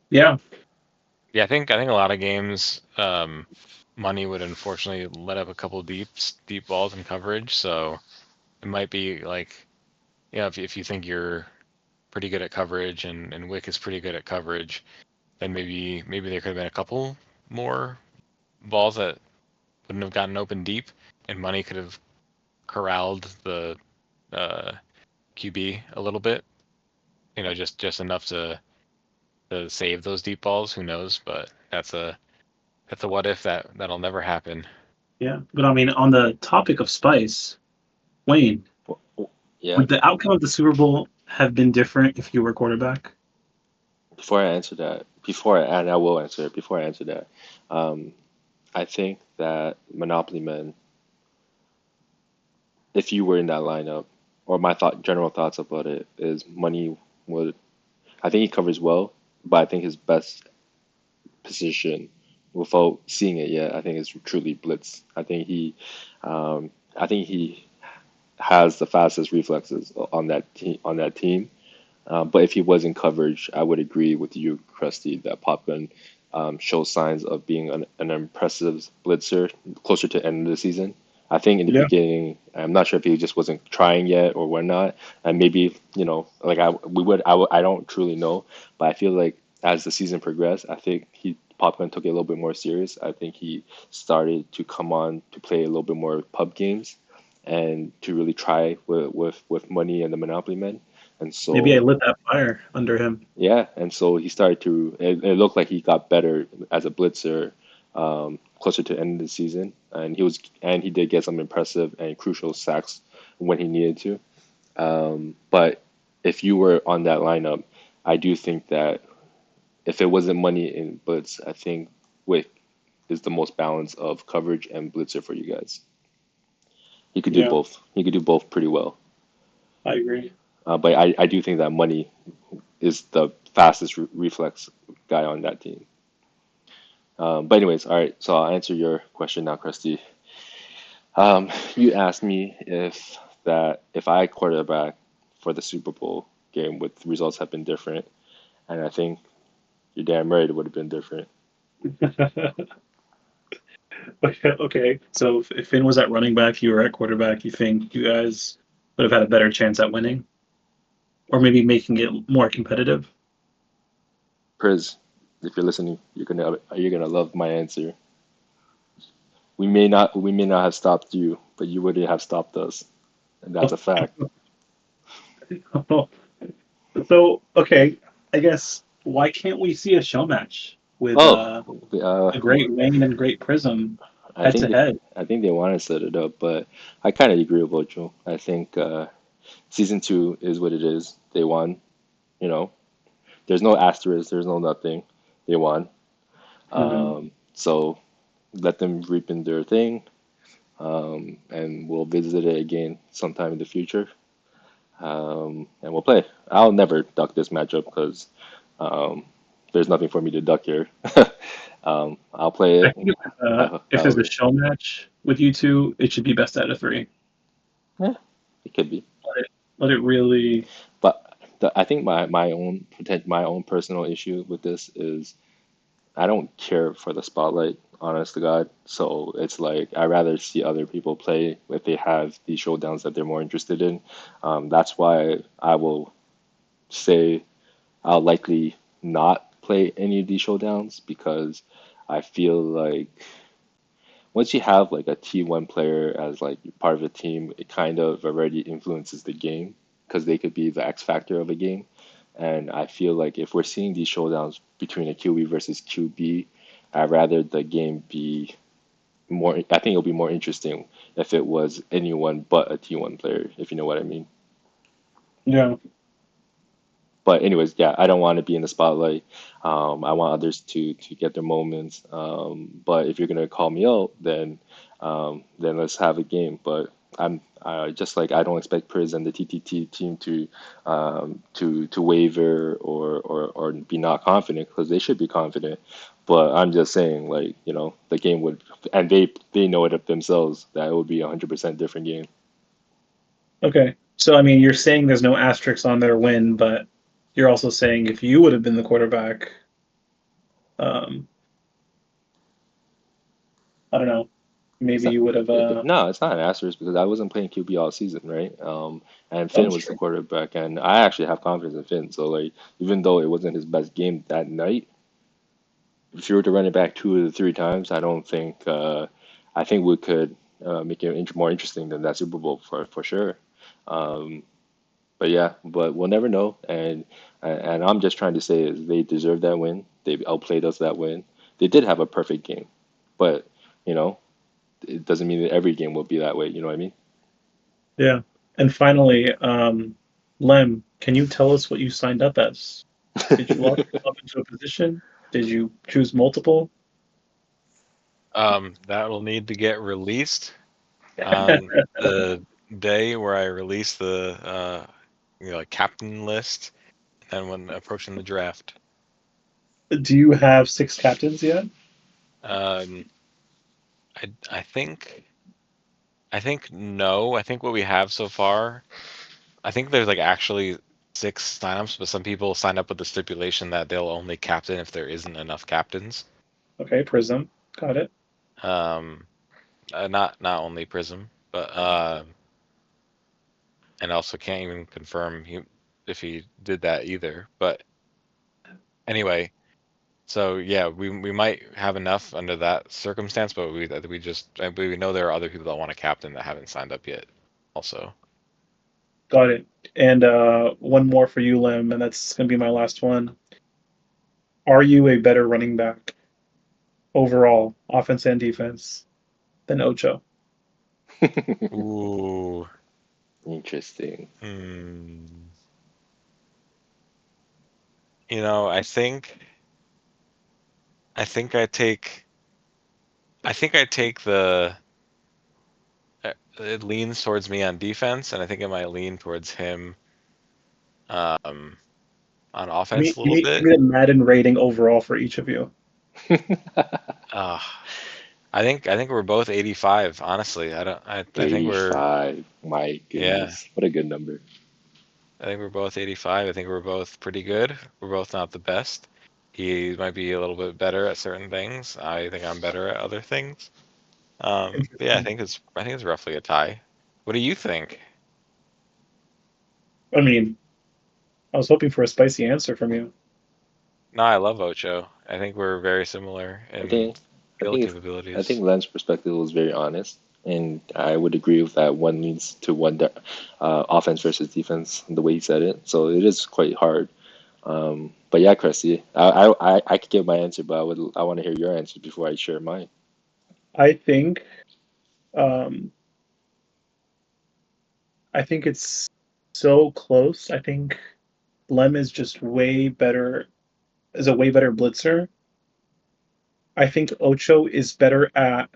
yeah, Yeah, I think a lot of games, money would unfortunately let up a couple deep balls in coverage. So it might be like, if you think you're pretty good at coverage and Wick is pretty good at coverage, then maybe there could have been a couple more balls that wouldn't have gotten open deep, and money could have corralled the uh, QB a little bit. Just enough to save those deep balls. Who knows? But that's a what if that'll never happen. yeah. But I mean, on the topic of spice, Wayne, Yeah, would the outcome of the Super Bowl have been different if you were quarterback? and I will answer it. Before I answer that, um, I think that Monopoly Man, if you were in that lineup, or my general thoughts about it is Money would. I think he covers well, but I think his best position, without seeing it yet, I think is truly blitz. I think he has the fastest reflexes on that team. But if he was in coverage, I would agree with you, Krusty, that Popgun shows signs of being an impressive blitzer closer to the end of the season. I think in the Yeah. beginning, I'm not sure if he just wasn't trying yet or whatnot, and maybe like I don't truly know, but I feel like as the season progressed, I think Popgun took it a little bit more serious. I think he started to come on to play a little bit more pub games, and to really try with Money and the Monopoly Men. And Maybe I so, lit that fire under him. yeah, and so he started to. It looked like he got better as a blitzer closer to the end of the season, and he did get some impressive and crucial sacks when he needed to. But if you were on that lineup, I do think that if it wasn't Money in blitz, I think Wick is the most balance of coverage and blitzer for you guys. He could do Yeah, both. He could do both pretty well. I agree. But I do think that Money is the fastest reflex guy on that team. But anyways, all right. So I'll answer your question now, Krusty. You asked me if I quarterback for the Super Bowl game would results have been different. And I think you're damn right it would have been different. Okay, so if Finn was at running back, you were at quarterback, you think you guys would have had a better chance at winning, or maybe making it more competitive? Priz, if you're listening, you're gonna love my answer. We may not have stopped you, but you wouldn't have stopped us, and that's a fact. So, okay, I guess why can't we see a show match with Oh, uh, the Great Wayne and Great Prism I head think to head? I think they want to set it up, but I kind of agree with Ocho. I think season two is what it is. They won. You know, there's no asterisk. There's no nothing. They won. Hmm. So let them reap in their thing, and we'll visit it again sometime in the future. And we'll play. I'll never duck this matchup because um, there's nothing for me to duck here. I'll play I it. think if there's I'll, a show match with you two, it should be best out of three. yeah, it could be. Let it really. But I think my own personal issue with this is I don't care for the spotlight, honest to God. So it's like I rather see other people play if they have these showdowns that they're more interested in. That's why I will say I'll likely not play any of these showdowns because I feel like once you have like a T1 player as like part of a team, it kind of already influences the game because they could be the X factor of a game. And I feel like if we're seeing these showdowns between a QB versus QB, I'd rather the game be more, I think it'll be more interesting if it was anyone but a T1 player, if you know what I mean. Yeah. But anyways, yeah, I don't want to be in the spotlight. I want others to get their moments. But if you're gonna call me out, then let's have a game. But just like I don't expect Priz and the TTT team to waver or be not confident because they should be confident. But I'm just saying, like, the game would, and they know it of themselves that it would be 100% different game. Okay. So I mean, you're saying there's no asterisks on their win, but you're also saying if you would have been the quarterback, um, I don't know, It's maybe not, you would have. no, it's not an asterisk because I wasn't playing QB all season, right? And Finn That's was the true. quarterback, and I actually have confidence in Finn. So like, even though it wasn't his best game that night, if you were to run it back two or three times, I think we could make it more interesting than that Super Bowl for sure. Um, but yeah, but we'll never know. And I'm just trying to say is they deserve that win. They outplayed us that win. They did have a perfect game, but you know it doesn't mean that every game will be that way. You know what I mean? Yeah. And finally, Lem, can you tell us what you signed up as? Did you lock yourself into a position? Did you choose multiple? That will need to get released on the day where I release the like captain list, and when approaching the draft. Do you have six captains yet? Um, I think no. I think what we have so far, I think there's like actually 6 signups, but some people sign up with the stipulation that they'll only captain if there isn't enough captains. Okay, Prism. Got it. Um, not only Prism, but and also can't even confirm if he did that either. But anyway, so yeah, we might have enough under that circumstance, but we know there are other people that want to captain that haven't signed up yet. Also, Got it. And one more for you, Lem, and that's going to be my last one. Are you a better running back overall, offense and defense, than Ocho? ooh, Interesting. hmm. You know, I think I take I think I take the it leans towards me on defense, and I think it might lean towards him um on offense a little Give bit. me the Madden rating overall for each of you. Uh, I think we're both 85. Honestly, I don't. I think we're 85. My yeah. goodness. What a good number. I think we're both 85. I think we're both pretty good. We're both not the best. He might be a little bit better at certain things. I think I'm better at other things. But yeah, Interesting. I think it's roughly a tie. What do you think? I mean, I was hoping for a spicy answer from you. No, I love Ocho. I think we're very similar I in think I skill think if I capabilities. think Len's perspective was very honest, and I would agree with that. One leans to offense versus defense, the way he said it. So it is quite hard. But yeah, Cressy, I could give my answer, but I want to hear your answer before I share mine. I think um, I think it's so close. I think Lem is just way better, is a way better blitzer. I think Ocho is better at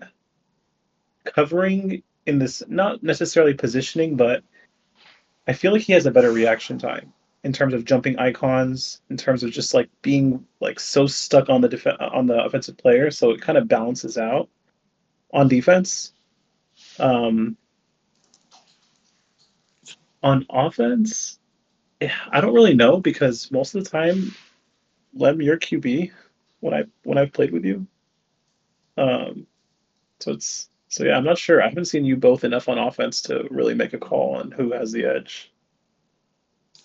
covering in this, not necessarily positioning, but I feel like he has a better reaction time in terms of jumping icons, in terms of just like being like so stuck on on the offensive player, so it kind of balances out on defense. Um, on offense, I don't really know because most of the time, Lem, you're QB when I've played with you. Um, so yeah, I'm not sure. I haven't seen you both enough on offense to really make a call on who has the edge.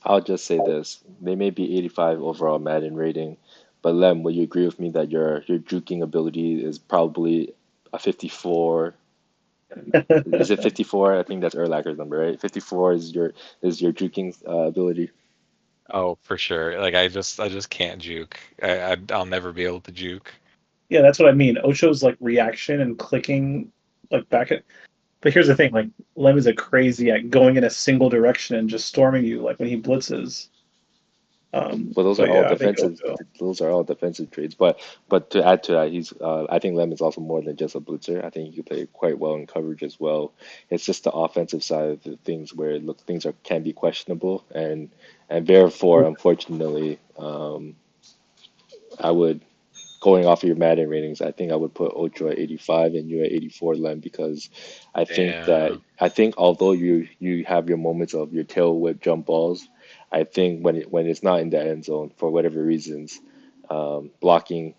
I'll just say this: they may be 85 overall Madden rating, but Lem, will you agree with me that your juking ability is probably a 54? Is it 54? I think that's Urlacher's number, right? 54 is your juking ability. Oh, for sure. Like I just can't juke. I'll never be able to juke. Yeah, that's what I mean. Ocho's like reaction and clicking like back at. But here's the thing: like Lem is a crazy at going in a single direction and just storming you, like when he blitzes. But those are But all yeah, I think defensive. Ocho. Those are all defensive traits. But to add to that, he's I think Lem is also more than just a blitzer. I think he can play quite well in coverage as well. It's just the offensive side of the things where it looks things are can be questionable, and therefore, unfortunately, I would going off of your Madden ratings, I think I would put Ocho at 85 and you at 84, Len, because Damn. I think although you have your moments of your tail whip jump balls, I think when it's not in the end zone for whatever reasons, blocking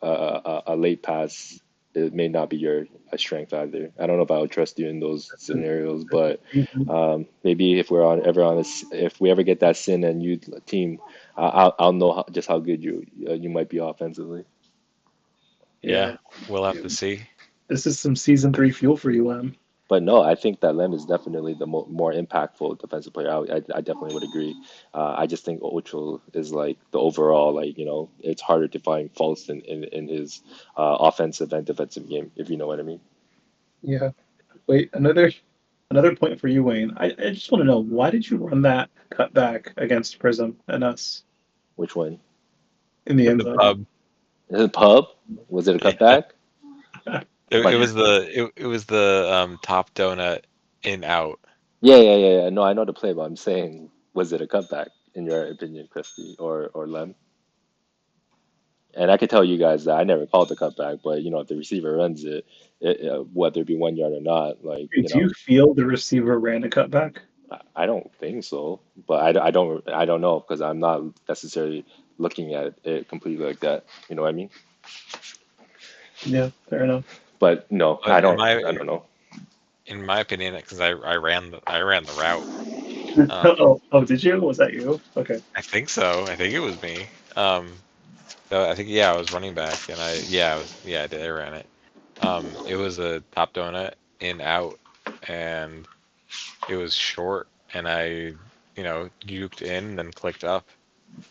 a late pass, it may not be your a strength either. I don't know if I would trust you in those scenarios, but Mhm. maybe if if we ever get that sin and you team, I'll know just how good you might be offensively. Yeah, Yeah, we'll have yeah. to see. This is some season three fuel for you, Lem. But no, I think that Lem is definitely the more impactful defensive player. I definitely would agree. I just think Ocho is like the overall, like, it's harder to find faults in his offensive and defensive game, if you know what I mean. Yeah. Wait, another point for you, Wayne. I just want to know why did you run that cutback against Prism and us Which one? in the In end the zone? pub. Is it pub? Was it a Yeah. cutback? It But was it was the top donut in out. yeah. No, I know the play, but I'm saying, was it a cutback in your opinion, Christy or Lem? And I could tell you guys that I never called the cutback, but if the receiver runs whether it be 1 yard or not, like, Do you feel the receiver ran a cutback? I don't think so, but I don't know because I'm not necessarily looking at it completely like that. You know what I mean? Yeah, fair enough. But no, But I don't know. in my opinion, because I ran the route. Um, Oh, did you? Was that you? Okay. I think so. I think it was me. So I think yeah, I was running back, and I did. I ran it. It was a top donut in out, and it was short, and I juked in, then clicked up.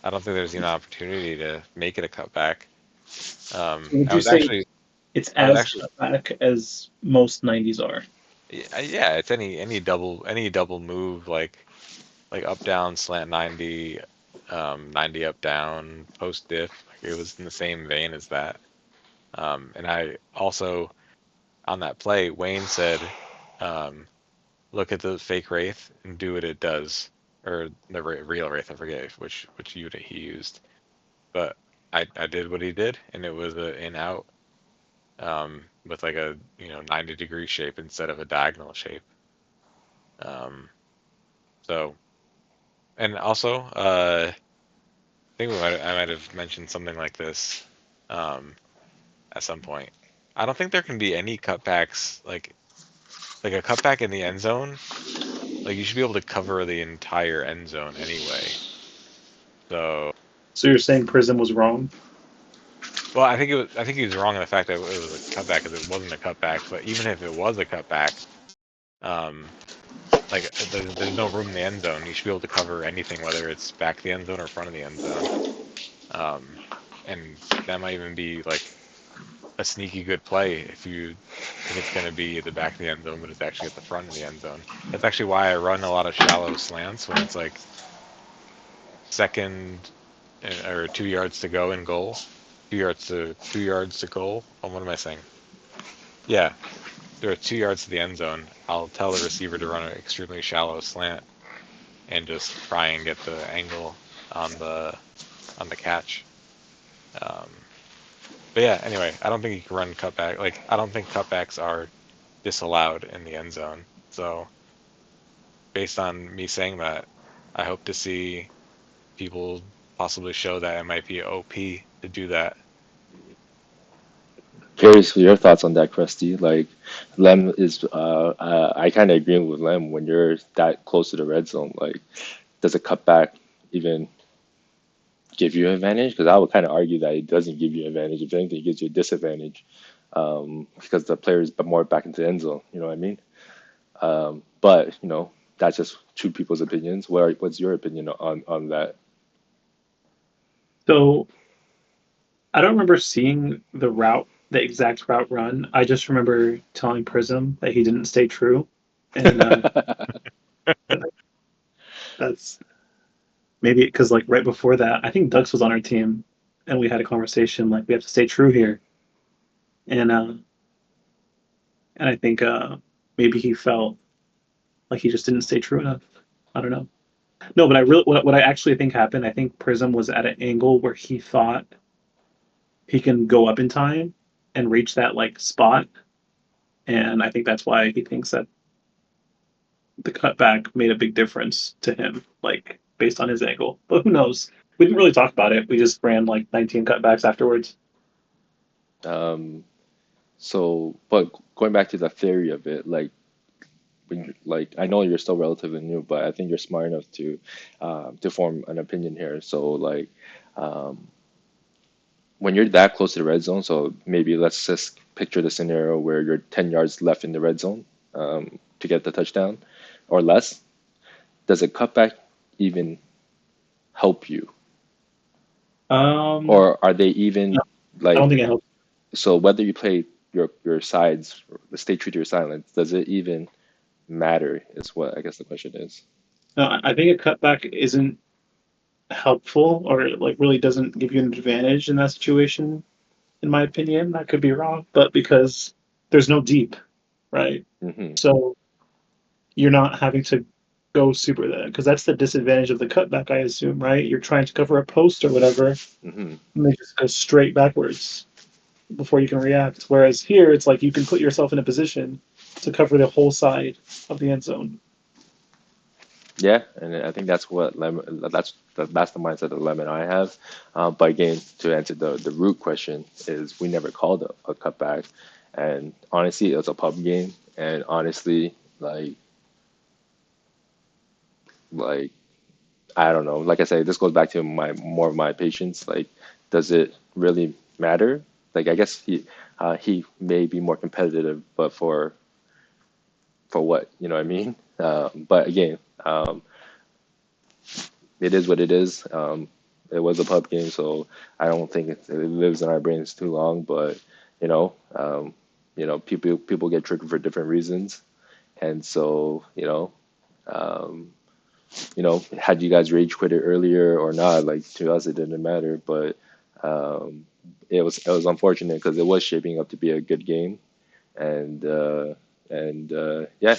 I don't think there's even an opportunity to make it a cutback. So would you say it's I was as actually, cutback as most 90s are? yeah, it's any double move like up down slant 90, 90 up down post diff. Like it was in the same vein as that. And I also on that play, Wayne said, um, look at the fake wraith and do what it does, or the real wraith. I forget which unit he used, but I did what he did, and it was a in out with like a 90-degree shape instead of a diagonal shape. Um, so And also, I think I might have mentioned something like this um, at some point. I don't think there can be any cutbacks like a cutback in the end zone. Like you should be able to cover the entire end zone anyway. So, So you're saying Prism was wrong? well, I think he was wrong in the fact that it was a cutback because it wasn't a cutback. But even if it was a cutback, um, like there's no room in the end zone. You should be able to cover anything, whether it's back of the end zone or front of the end zone. Um, and that might even be like a sneaky good play if you think it's going to be at the back of the end zone, but it's actually at the front of the end zone. That's actually why I run a lot of shallow slants when it's like second or 2 yards to go in goal, 2 yards to goal. Oh, what am I saying? Yeah, there are 2 yards to the end zone. I'll tell the receiver to run an extremely shallow slant and just try and get the angle on the catch. Um, but yeah, anyway, I don't think you can run cutback. Like I don't think cutbacks are disallowed in the end zone. So based on me saying that, I hope to see people possibly show that it might be OP to do that. Curious for your thoughts on that, Krusty. Like, Lem is, I kind of agree with Lem when you're that close to the red zone. Like, does a cutback even give you an advantage? Because I would kind of argue that it doesn't give you an advantage. If anything, it gives you a disadvantage because the player is more back into the end zone. You know what I mean? But that's just two people's opinions. What's your opinion on that? So I don't remember seeing the exact route run. I just remember telling Prism that he didn't stay true, and that's maybe because like right before that, I think Dux was on our team, and we had a conversation like we have to stay true here, and uh, and I think maybe he felt like he just didn't stay true enough. I don't know. No, but I really what I actually think happened. I think Prism was at an angle where he thought he can go up in time and reach that like spot, and I think that's why he thinks that the cutback made a big difference to him, like based on his angle. But who knows? We didn't really talk about it. We just ran like 19 cutbacks afterwards. Um, but going back to the theory of it, like like I know you're still relatively new, but I think you're smart enough to form an opinion here. So like um, when you're that close to the red zone, so maybe let's just picture the scenario where you're 10 yards left in the red zone to get the touchdown or less. Does a cutback even help you, Um, or are they even no, I don't like think it helps. so? Whether you play your sides, stay true to your silence, does it even matter? Is what I guess the question is. No, I think a cutback isn't helpful or like really doesn't give you an advantage in that situation, in my opinion. I could be wrong, but because there's no deep, right? Hmm. So you're not having to go super there because that's the disadvantage of the cutback, I assume, right? You're trying to cover a post or whatever, Hmm. and they just go straight backwards before you can react. Whereas here, it's like you can put yourself in a position to cover the whole side of the end zone. Yeah, and I think that's what that's the mindset that Lemon and I have. But again, to answer the root question is we never called a cutback, and honestly, it was a pub game, and honestly, like I don't know. Like I said, this goes back to my more of my patience. Like, does it really matter? Like, I guess he may be more competitive, but for what, you know what I mean? But again, um, it is what it is. It was a pub game, so I don't think it lives in our brains too long. But you know, um, people get triggered for different reasons, and so um, had you guys rage quit it earlier or not, like to us, it didn't matter. But um, it was unfortunate because it was shaping up to be a good game, and yeah,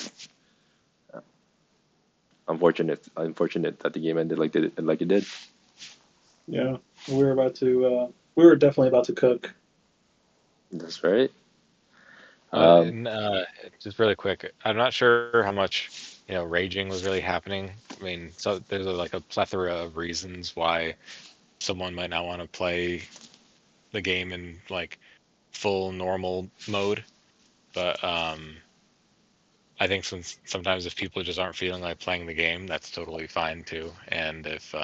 unfortunate that the game ended like it did. Yeah, we were definitely about to cook. That's right. Uh, Um, and, uh, just really quick, I'm not sure how much. raging was really happening. I mean, so there's like a plethora of reasons why someone might not want to play the game in like full normal mode, but I think since sometimes if people just aren't feeling like playing the game, that's totally fine too. And if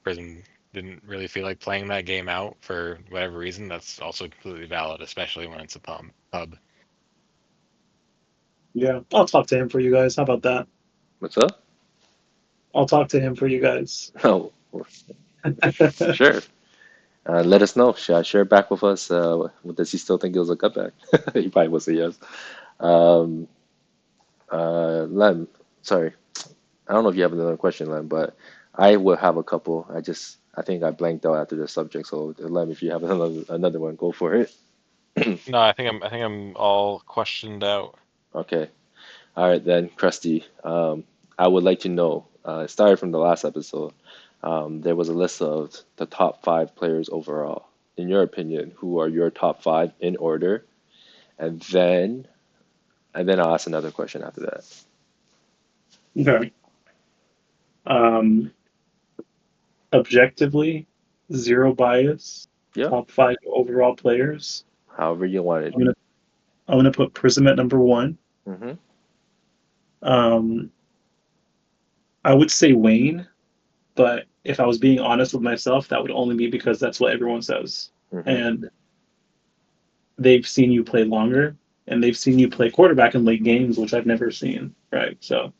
Prism didn't really feel like playing that game out for whatever reason, that's also completely valid, especially when it's a pub. Yeah, I'll talk to him for you guys. How about that? What's up? I'll talk to him for you guys. Oh, sure. Let us know. Share back with us. Does he still think it was a cutback? He probably will say yes. Um, Lem, sorry. I don't know if you have another question, Lem, but I will have a couple. I think I blanked out after the subject. So, Lem, if you have another one, go for it. No, I think I'm all questioned out. Okay. All right, then, Krusty. I would like to know, it started from the last episode. There was a list of the top five players overall. In your opinion, who are your top five in order? And then, and then I'll ask another question after that. Okay. Um, Objectively, zero bias. Yeah, Top five overall players. however you want it. I'm gonna I'm gonna put Prism at number one. Mm-hmm. Um, I would say Wayne, but if I was being honest with myself, that would only be because that's what everyone says. Mm-hmm. And they've seen you play longer, and they've seen you play quarterback in late games, which I've never seen. Right. So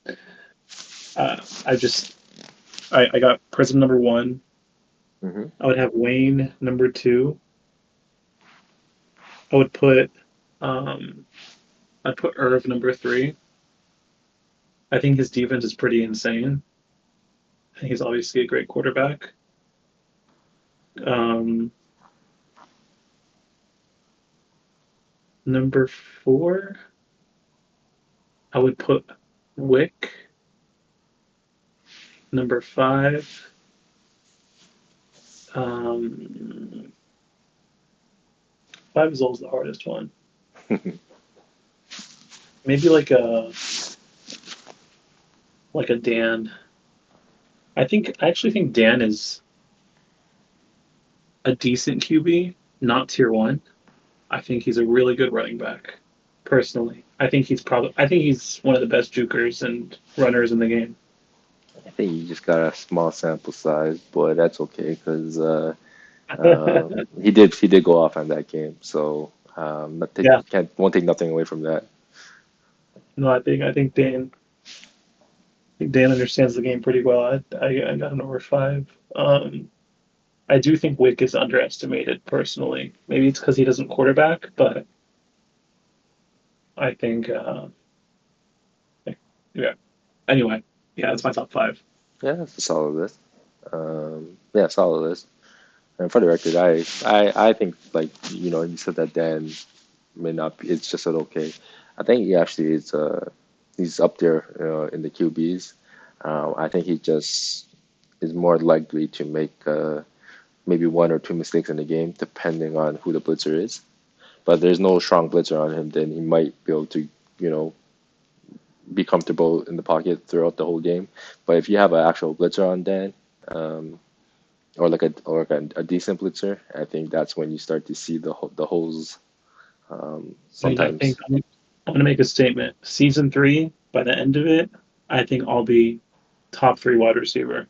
I just I got Prism number one. Mm-hmm. I would have Wayne number two. I would put um I'd put Irv number three. I think his defense is pretty insane. I think he's obviously a great quarterback. Um, Number four, I would put Wick. Number five, um, five is always the hardest one. Maybe like a Dan. I actually think Dan is a decent QB, not tier one. I think he's a really good running back. Personally, I think he's one of the best jukers and runners in the game. I think you just got a small sample size, but that's okay because he did go off on that game. So nothing, Yeah, can't won't take nothing away from that. no, I think Dan understands the game pretty well. I got him over five. I do think Wick is underestimated personally. Maybe it's because he doesn't quarterback, but I think yeah. Anyway, yeah, that's my top five. Yeah, that's a solid list. Yeah, solid list. And for the record, I think like you said that Dan may not be. It's just an okay. I think he actually is. He's up there in the QBs. I think he just is more likely to make maybe one or two mistakes in the game, depending on who the blitzer is. But there's no strong blitzer on him, then he might be able to you know be comfortable in the pocket throughout the whole game. But if you have an actual blitzer on Dan, um, or like a decent blitzer, I think that's when you start to see the holes I think sometimes. I'm going to make a statement. Season three, by the end of it, I think I'll be top three wide receiver.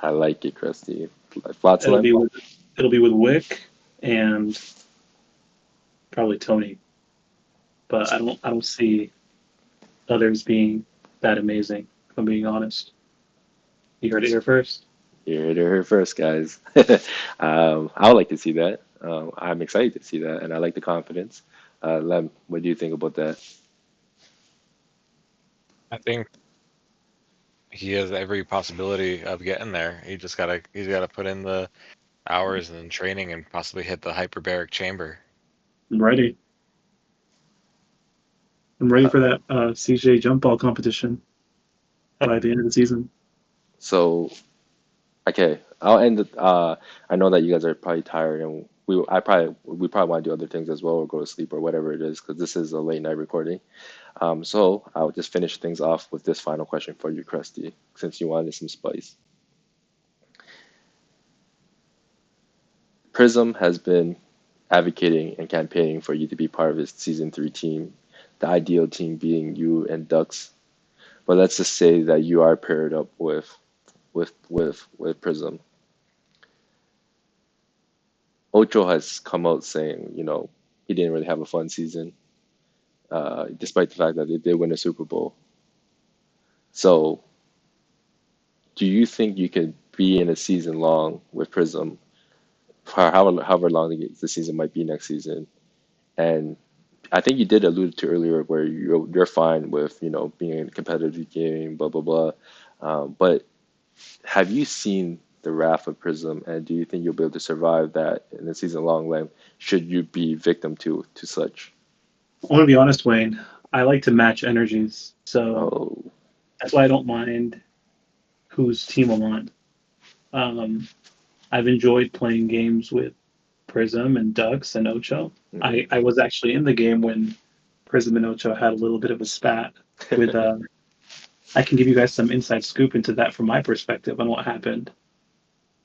I like it, Krusty. Thoughts, It'll Len? be with it'll be with Wick and probably Tony, but I don't see others being that amazing. If I'm being honest. You heard it here first. You heard it here first, guys. I would like to see that. I'm excited to see that, and I like the confidence. Lem, what do you think about that? I think he has every possibility of getting there. He's gotta put in the hours and training and possibly hit the hyperbaric chamber. I'm ready. I'm ready Uh, for that CJ jump ball competition by the end of the season. so, okay, I'll end it. I know that you guys are probably tired, and we probably want to do other things as well, or go to sleep or whatever it is, because this is a late night recording. So I'll just finish things off with this final question for you, Krusty, since you wanted some spice. Prism has been advocating and campaigning for you to be part of his season three team, the ideal team being you and Ducks. But let's just say that you are paired up with Prism. Ocho has come out saying, he didn't really have a fun season, despite the fact that they did win a Super Bowl. So, do you think you could be in a season long with Prism for however long the season might be next season? And I think you did allude to earlier where you're fine with being in a competitive game, blah blah blah. But have you seen the wrath of Prism, and do you think you'll be able to survive that in a season long length? Should you be victim to such? I want to be honest, Wayne. I like to match energies, so Oh, that's why I don't mind whose team I'm on. Um, I've enjoyed playing games with Prism and Ducks and Ocho. hmm I was actually in the game when Prism and Ocho had a little bit of a spat with. I can give you guys some inside scoop into that from my perspective on what happened.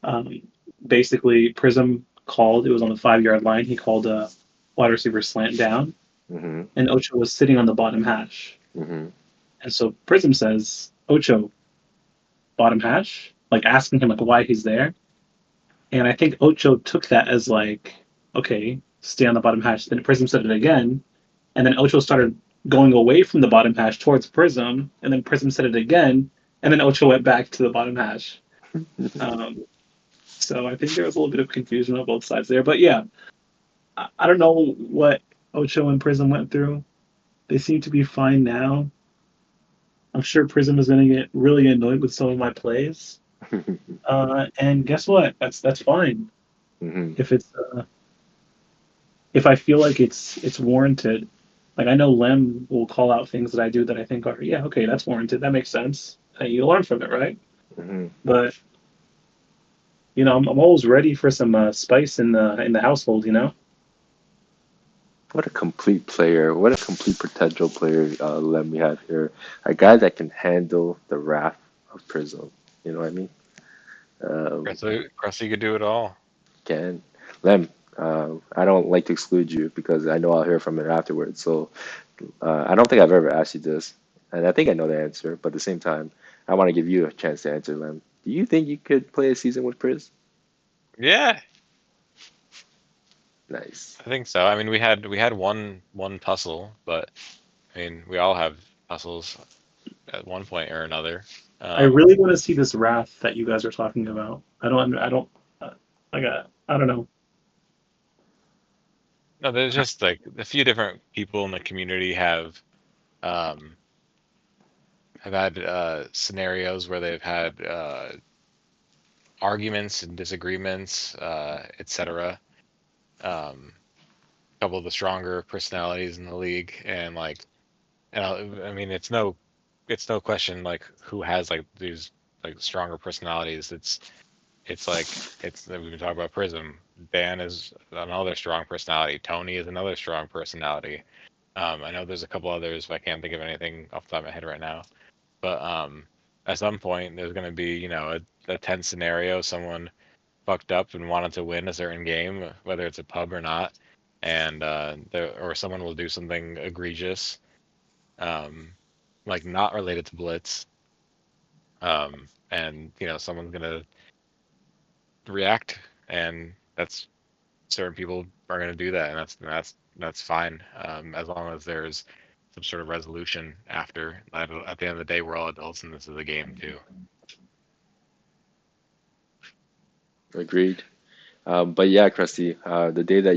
Um, Basically, Prism called. It was on the 5 yard line. He called a wide receiver slant down, hmm and Ocho was sitting on the bottom hash. hmm And so Prism says, "Ocho, bottom hash," like asking him like why he's there. And I think Ocho took that as like, okay, stay on the bottom hash. Then Prism said it again, and then Ocho started going away from the bottom hash towards Prism, and then Prism said it again, and then Ocho went back to the bottom hash. Um, so I think there was a little bit of confusion on both sides there. But yeah, I don't know what Ocho and Prism went through. They seem to be fine now. I'm sure Prism is going to get really annoyed with some of my plays. And guess what? That's fine. hmm If it's if I feel like it's warranted, like I know Lem will call out things that I do that I think are yeah okay that's warranted, that makes sense. You learn from it, right? hmm But I'm always ready for some spice in the household. What a complete player! What a complete potential player, Lem, we have here. A guy that can handle the wrath of Prism. You know what I mean? Um, Krusty could do it all. Can Lem, I don't like to exclude you because I know I'll hear from it afterwards. So I don't think I've ever asked you this, and I think I know the answer. But at the same time, I want to give you a chance to answer, Lem. Do you think you could play a season with Priz? Yeah, Nice. I think so. I mean, we had one tussle, but I mean, we all have tussles at one point or another. I Um, really want to see this wrath that you guys are talking about. I don't I don't know. no, there's just like a few different people in the community um, have had scenarios where they've had arguments and disagreements, etc. Um, a couple of the stronger personalities in the league, and like, I mean, it's no question like who has like these like stronger personalities. It's like we've been talking about Prism. Dan is another strong personality. Tony is another strong personality. I know there's a couple others, but I can't think of anything off the top of my head right now. But at some point, there's going to be, a tense scenario. Someone fucked up and wanted to win a certain game, whether it's a pub or not, and or someone will do something egregious, um, like not related to Blitz, and someone's gonna react, and that's certain people are gonna do that, and that's fine, as long as there's some sort of resolution after. At the end of the day, we're all adults, and this is a game too. Agreed. But yeah, Krusty, the day that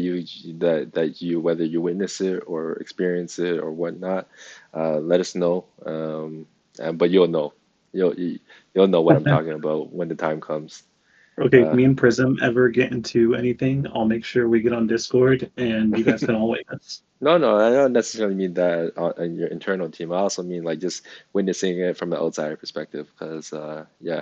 you whether you witness it or experience it or whatnot, let us know. But you'll know, you'll know what I'm talking about when the time comes. Okay, if Uh, me and Prism ever get into anything, I'll make sure we get on Discord and you guys can all witness. no, no, I don't necessarily mean that on your internal team. I also mean like just witnessing it from an outsider perspective, because yeah,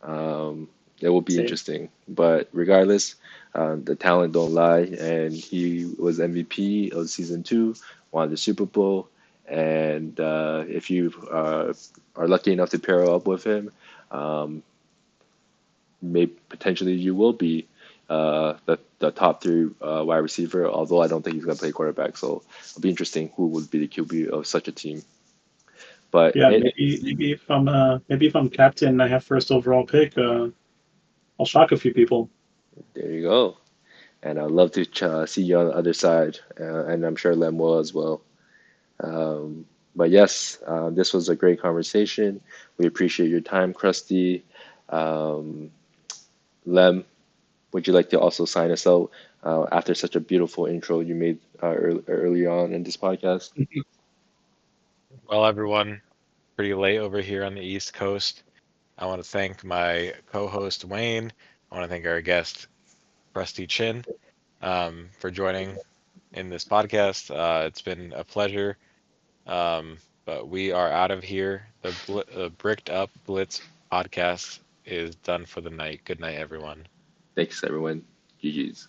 um, it will be Same. interesting. But regardless, The talent don't lie, and he was MVP of season two, won the Super Bowl, and if you are lucky enough to pair up with him, um, may potentially you will be the top three wide receiver. Although I don't think he's going to play quarterback, so it'll be interesting who would be the QB of such a team. But Yeah, maybe if I'm captain, and I have first overall pick. I'll shock a few people. there you go. And I'd love to see you on the other side, and I'm sure Lem will as well. But yes, this was a great conversation. We appreciate your time, Krusty. Um, Lem, would you like to also sign us out after such a beautiful intro you made early on in this podcast? Well, everyone, pretty late over here on the East Coast. I want to thank my co-host Wayne. I want to thank our guest CrustyChin for joining in this podcast. It's been a pleasure. But we are out of here. The Bricked Up Blitz podcast is done for the night. Good night, everyone. Thanks, everyone. GG's.